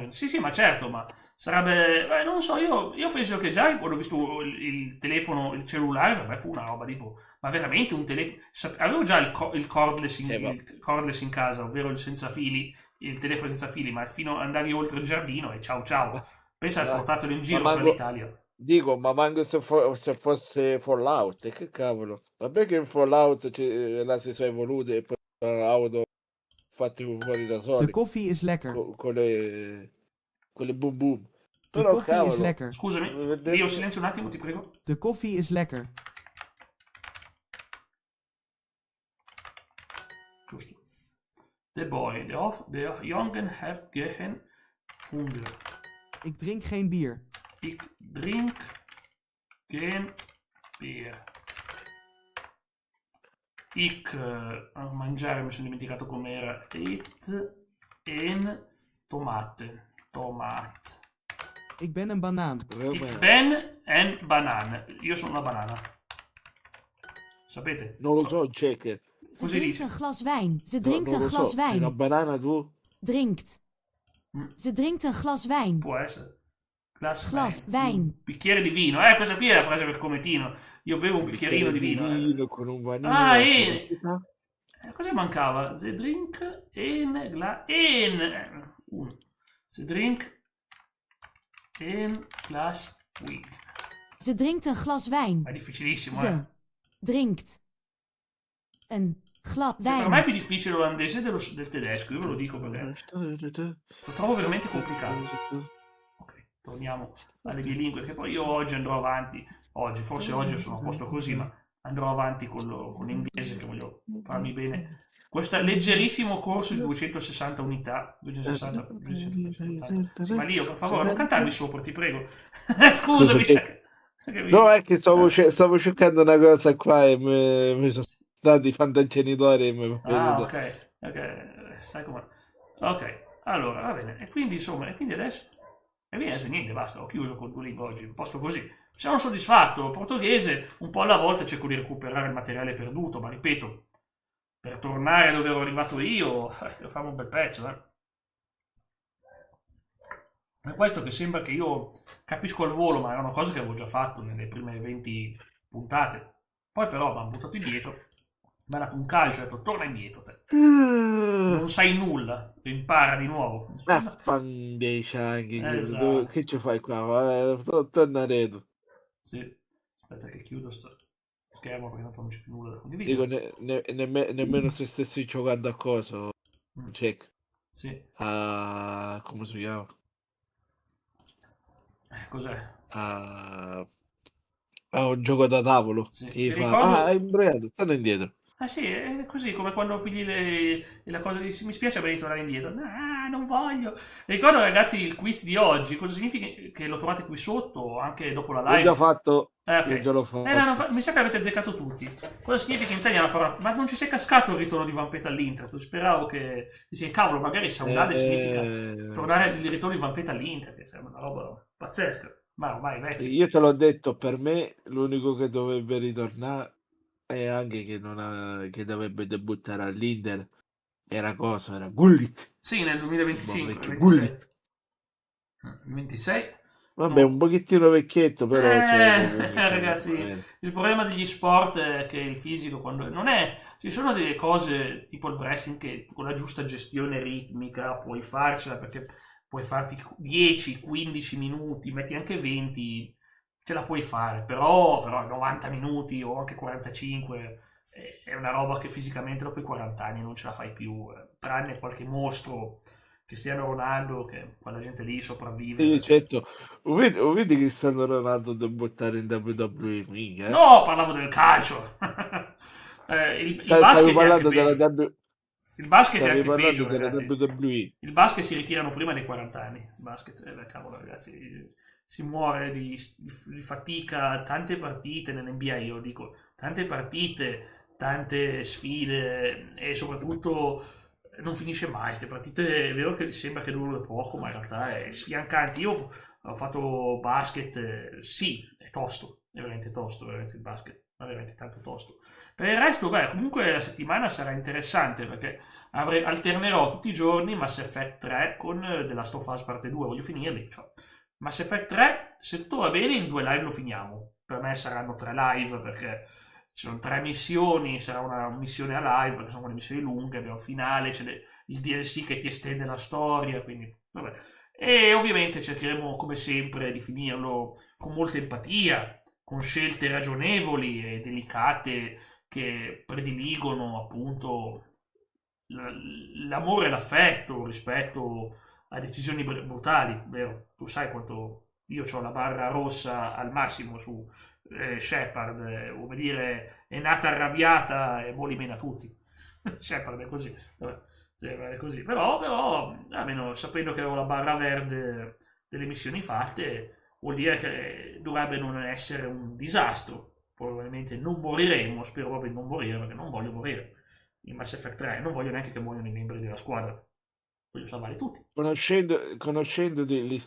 Sì, ma certo, ma sarebbe... non so, io penso che già quando ho visto il telefono, il cellulare, per me fu una roba tipo... Ma veramente un telefono... Avevo già il cordless in casa, ovvero il senza fili, il telefono senza fili, ma andavi oltre il giardino e ciao. Pensa a portartelo in giro per l'Italia. Dico, ma manco se fosse Fallout, e che cavolo. Vabbè che in Fallout la si sono evolute e poi l'auto fatti fuori da soli. De koffie is lekker. Con le boom boom. De Però koffie cavolo. is lekker. Scusami, Dio, silenzio un attimo, ti prego. De koffie is lekker. Giusto. The boy, the jongen heeft geen Hunger. Ik drink geen bier. Ik drink geen bier. A mangiare mi sono dimenticato com'era. Eet een tomate. Tomaat. Ik ben een banaan. Ik ben een banaan. Io sono una banana. Sapete? Non lo so, check. Ze drinkt een glas wijn. Ze drinkt een glas wijn. Una banana tu? Drinkt. Ze drinkt een glas wijn. Può essere. Glas wijn. Bicchiere di vino. Questa qui è la frase per Cometino. Io bevo un bicchierino di vino. Con un vanilla. Cosa mancava? Ze drink Ze drink een glas wijn. Ze drinkt een glas wijn. È difficilissimo, Ze drinkt een glas wijn. Per me è più difficile l'olandese del tedesco, io ve lo dico perché lo trovo veramente complicato. Ok, torniamo alle mie lingue, che poi io oggi andrò avanti. Forse oggi sono a posto così, ma andrò avanti con l'inglese, che voglio farmi bene. Questo leggerissimo corso di 260 unità. 260. Sì, ma Lio, per favore, non cantarmi sopra, ti prego. Scusami. No, è che stavo cercando una cosa qua e mi sono stati fantagenitori e mi ok, sai com'è. Ok, allora, va bene. E quindi, insomma, adesso niente, basta, ho chiuso con Duolingo oggi, un posto così. Sono soddisfatto, portoghese, un po' alla volta cerco di recuperare il materiale perduto, ma ripeto, per tornare dove ero arrivato io, devo fare un bel pezzo, È questo che sembra che io capisco al volo, ma erano cose che avevo già fatto nelle prime 20 puntate. Poi però mi hanno buttato indietro, mi ha dato un calcio e ho detto torna indietro te. Non sai nulla, impara di nuovo. Esatto. Che ci fai qua? Torna redo. Sì, aspetta che chiudo sto schermo perché non c'è più nulla da condividere. Dico, nemmeno se stessi giocando a cosa. Check. Sì. Come si chiama? Cos'è? Un gioco da tavolo. Sì. Che fa... è imbrogliato, torna indietro. Sì, è così come quando pigli la cosa di mi spiace aver tornare indietro. Non voglio. Ricordo ragazzi il quiz di oggi, cosa significa che lo trovate qui sotto, anche dopo la live. L'ho già fatto. Okay. Io già l'ho fatto. Mi sa che avete azzeccato tutti. Cosa significa in italiano la parola? Ma non ci sei cascato il ritorno di Vampeta all'Inter? Speravo che... Cavolo, magari Saudade significa tornare il ritorno di Vampeta all'Inter, che sembra una roba pazzesca. Ma ormai vecchio. Io te l'ho detto, per me l'unico che dovrebbe ritornare e anche che dovrebbe debuttare all'Inter era Gullit. Sì, nel 2025. Gullit. 26. Vabbè, un pochettino vecchietto, però. Ragazzi, il problema degli sport è che il fisico, quando non è. Ci sono delle cose tipo il wrestling che con la giusta gestione ritmica puoi farcela, perché puoi farti 10-15 minuti, metti anche 20. Ce la puoi fare, però 90 minuti o anche 45 è una roba che fisicamente dopo i 40 anni non ce la fai più, tranne qualche mostro, Cristiano Ronaldo, che quella gente lì sopravvive. Sì, certo. Vedi Cristiano Ronaldo debuttare in WWE, mica? No, parlavo del calcio. Il basket è anche peggio. Il basket è anche peggio, ragazzi. WWE. Il basket si ritirano prima dei 40 anni. Il basket, cavolo, ragazzi, si muore di fatica, tante partite nell'NBA, io dico, tante partite, tante sfide e soprattutto non finisce mai queste partite. È vero che sembra che durano poco, ma in realtà è sfiancante. Io ho fatto basket, sì, è tosto, è veramente tosto, veramente il basket, è veramente tanto tosto. Per il resto, comunque la settimana sarà interessante perché alternerò tutti i giorni Mass Effect 3 con The Last of Us parte 2, voglio finirli, Mass Effect 3, se tutto va bene, in 2 live lo finiamo. Per me saranno 3 live perché ci sono 3 missioni, sarà una missione a live, perché sono quelle missioni lunghe, abbiamo il finale, c'è il DLC che ti estende la storia, quindi vabbè. E ovviamente cercheremo come sempre di finirlo con molta empatia, con scelte ragionevoli e delicate che prediligono appunto l'amore e l'affetto rispetto a decisioni brutali, vero? Tu sai quanto io ho la barra rossa al massimo su Shepard, come dire, è nata arrabbiata e mo li mena tutti. Shepard è così, vabbè, è così. Però almeno sapendo che avevo la barra verde delle missioni fatte, vuol dire che dovrebbe non essere un disastro. Probabilmente non moriremo, spero proprio di non morire, perché non voglio morire in Mass Effect 3, non voglio neanche che muoiano i membri della squadra, voglio salvare tutti. Conoscendo li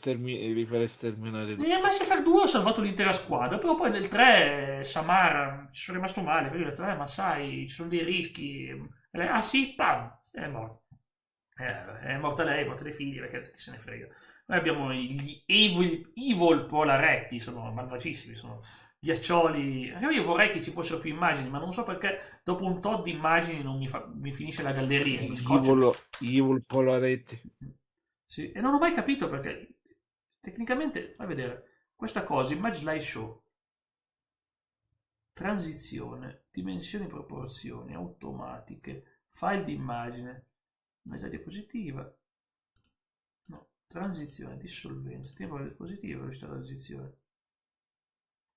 fare sterminare tutti. In Mass Effect 2 ho salvato l'intera squadra, però poi nel 3 Samara ci sono rimasto male, perché io ho detto, ma sai, ci sono dei rischi. Ah sì, pam, è morta. È morta lei, è morta dei figli, perché chi se ne frega. Noi abbiamo gli evil polaretti, sono malvagissimi, sono ghiaccioli. Anche io vorrei che ci fossero più immagini, ma non so perché dopo un tot di immagini non mi finisce la galleria. Evil polaretti. Sì, e non ho mai capito perché tecnicamente, fai vedere, questa cosa, image slideshow, transizione, dimensioni, proporzioni, automatiche, file di immagine, meta diapositiva, no, transizione, dissolvenza, tempo del dispositivo, velocità di transizione.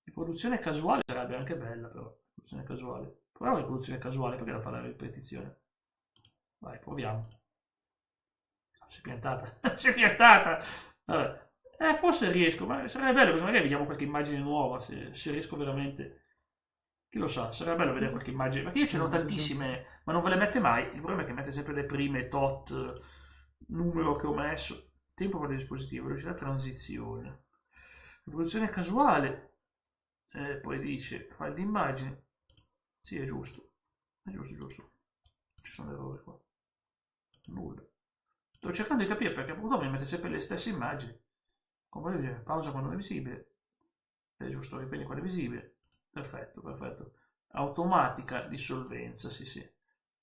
Riproduzione casuale sarebbe anche bella, però. Riproduzione casuale. Proviamo la riproduzione casuale, perché da fare la ripetizione. Vai, proviamo. Si è piantata. Si è piantata! Vabbè. Forse riesco, ma sarebbe bello, perché magari vediamo qualche immagine nuova, se riesco veramente. Chi lo sa, sarebbe bello vedere qualche immagine. Perché io ce ne ho tantissime, ma non ve le mette mai. Il problema è che mette sempre le prime tot numero che ho messo. Tempo per il dispositivo, velocità transizione. Riproduzione casuale. Poi dice file di immagini. Sì, è giusto. È giusto. Ci sono errori qua. Nulla. Sto cercando di capire perché purtroppo mi mette sempre le stesse immagini. Come vedete, pausa quando è visibile. È giusto, riprendi quando è visibile. Perfetto. Automatica, dissolvenza, sì.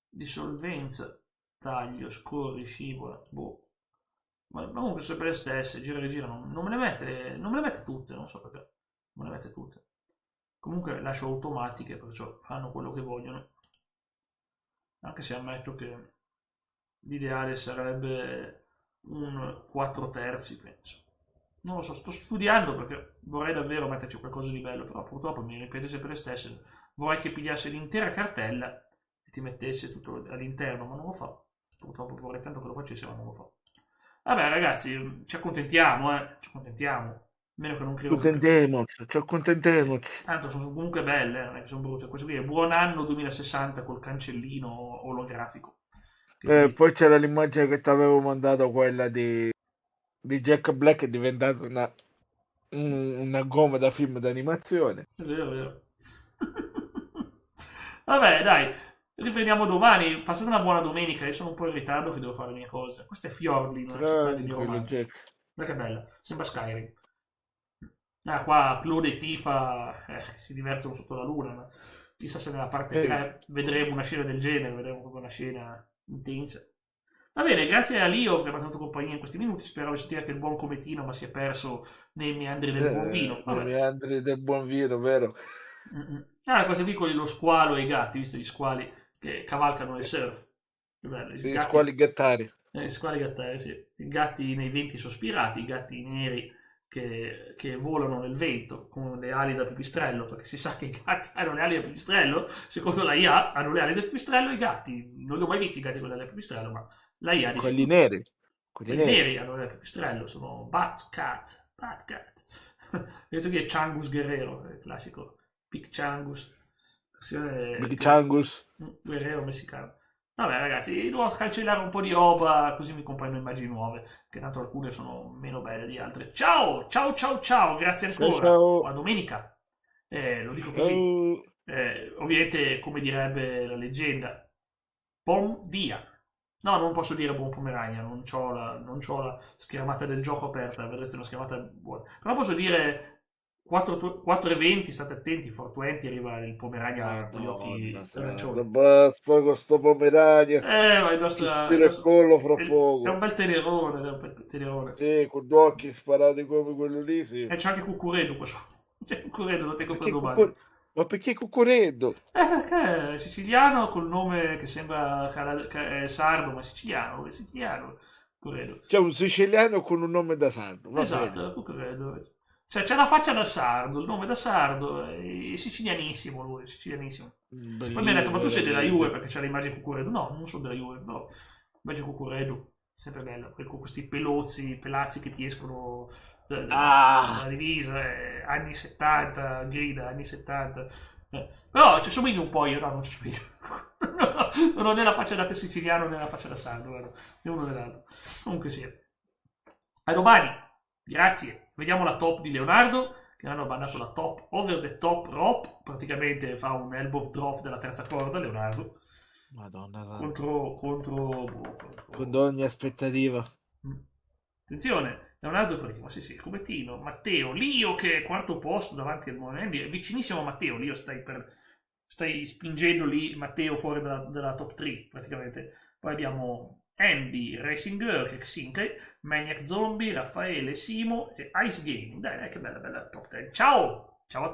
Dissolvenza, taglio, scorri, scivola, boh. Ma comunque sono sempre le stesse, gira e rigira, non me le mette tutte, non so perché. Non me le mette tutte. Comunque lascio automatiche, perciò fanno quello che vogliono. Anche se ammetto che l'ideale sarebbe un 4/3, penso. Non lo so, sto studiando perché vorrei davvero metterci qualcosa di bello, però purtroppo mi ripete sempre le stesse. Vorrei che pigliasse l'intera cartella e ti mettesse tutto all'interno, ma non lo fa. Purtroppo vorrei tanto che lo facesse, ma non lo fa. Vabbè ragazzi, ci accontentiamo, ci accontentiamo. Meno che non credo. Ci accontentiamo. Sì. Tanto sono comunque belle, non è che sono brutte. Questo qui è buon anno 2060 col cancellino olografico. Poi c'era l'immagine che ti avevo mandato, quella di Jack Black, è diventata una gomma da film d'animazione. È vero. Vabbè, dai, riprendiamo domani. Passate una buona domenica. Io sono un po' in ritardo che devo fare le mie cose. Questa è Fjordin, una città di romanzo. Guarda che bella, sembra Skyrim. Qua Claude e Tifa si divertono sotto la luna, ma chissà se nella parte 3 vedremo una scena del genere, vedremo proprio una scena intensa. Va bene, grazie a Lio che mi ha tenuto compagnia in questi minuti, speravo di sentire che il buon Cometino ma si è perso nei meandri del buon vino. Nei meandri del buon vino, vero? Quasi piccoli lo squalo e i gatti, visto gli squali che cavalcano il surf. Che bello, gli squali gattari. Squali gattari, sì. I gatti nei venti sospirati, i gatti neri che volano nel vento con le ali da pipistrello, perché si sa che i gatti hanno le ali da pipistrello, secondo la IA hanno le ali da pipistrello, i gatti, non li ho mai visti i gatti con le ali da pipistrello, ma la IA dice quelli neri hanno le ali da pipistrello, sono Batcat. Questo qui è Changus Guerrero, il classico Big Changus Guerrero messicano. Vabbè ragazzi, devo cancellare un po' di roba così mi compaiono immagini nuove, che tanto alcune sono meno belle di altre. Ciao, grazie ancora. Ciao. Buona domenica. Lo dico così. Ovviamente, come direbbe la leggenda, buon dia. No, non posso dire buon pomeragna, non c'ho la schermata del gioco aperta, vedreste una schermata buona. Però posso dire 4:20, state attenti, 4:20 arriva il Pomerania con gli occhi arancioni. Basta con sto Pomerania. Ma il nostro collo fra poco. È un bel tenerone. Sì, con due occhi sparati come quello lì, sì. E c'è anche Cuccureddu qua sotto. C'è Cuccureddu, lo tengo per domani. Ma perché Cuccureddu? Perché è siciliano col nome che sembra che è sardo, ma è siciliano. Cuccureddu. C'è un siciliano con un nome da sardo. Esatto, Cuccureddu. Cioè, c'è la faccia da sardo, il nome da sardo, è sicilianissimo lui, sicilianissimo. Poi mi ha detto, ma tu sei della Juve perché c'è l'immagine Cuccureddu? No, non sono della Juve, però l'immagine Cuccureddu, sempre bella, con questi pelazzi che ti escono dalla divisa, anni 70, grida, anni 70. Però ci somiglia un po' io, no, non ci somiglio. Non ho né la faccia da siciliano né la faccia da sardo, guarda, né uno dell'altro. Comunque sia. A domani, grazie. Vediamo la top di Leonardo, che hanno bannato la top over the top rope, praticamente fa un elbow drop della terza corda, Leonardo. Madonna. Contro con ogni aspettativa. Attenzione, Leonardo primo, sì, cubettino, Matteo, Lio che è quarto posto davanti al Monendi, è vicinissimo a Matteo, Lio stai spingendo lì Matteo fuori dalla top 3, praticamente. Poi abbiamo Andy, Racing Girl, Xinke, Maniac Zombie, Raffaele, Simo e Ice Game. Dai, che bella top 10. Ciao a tutti.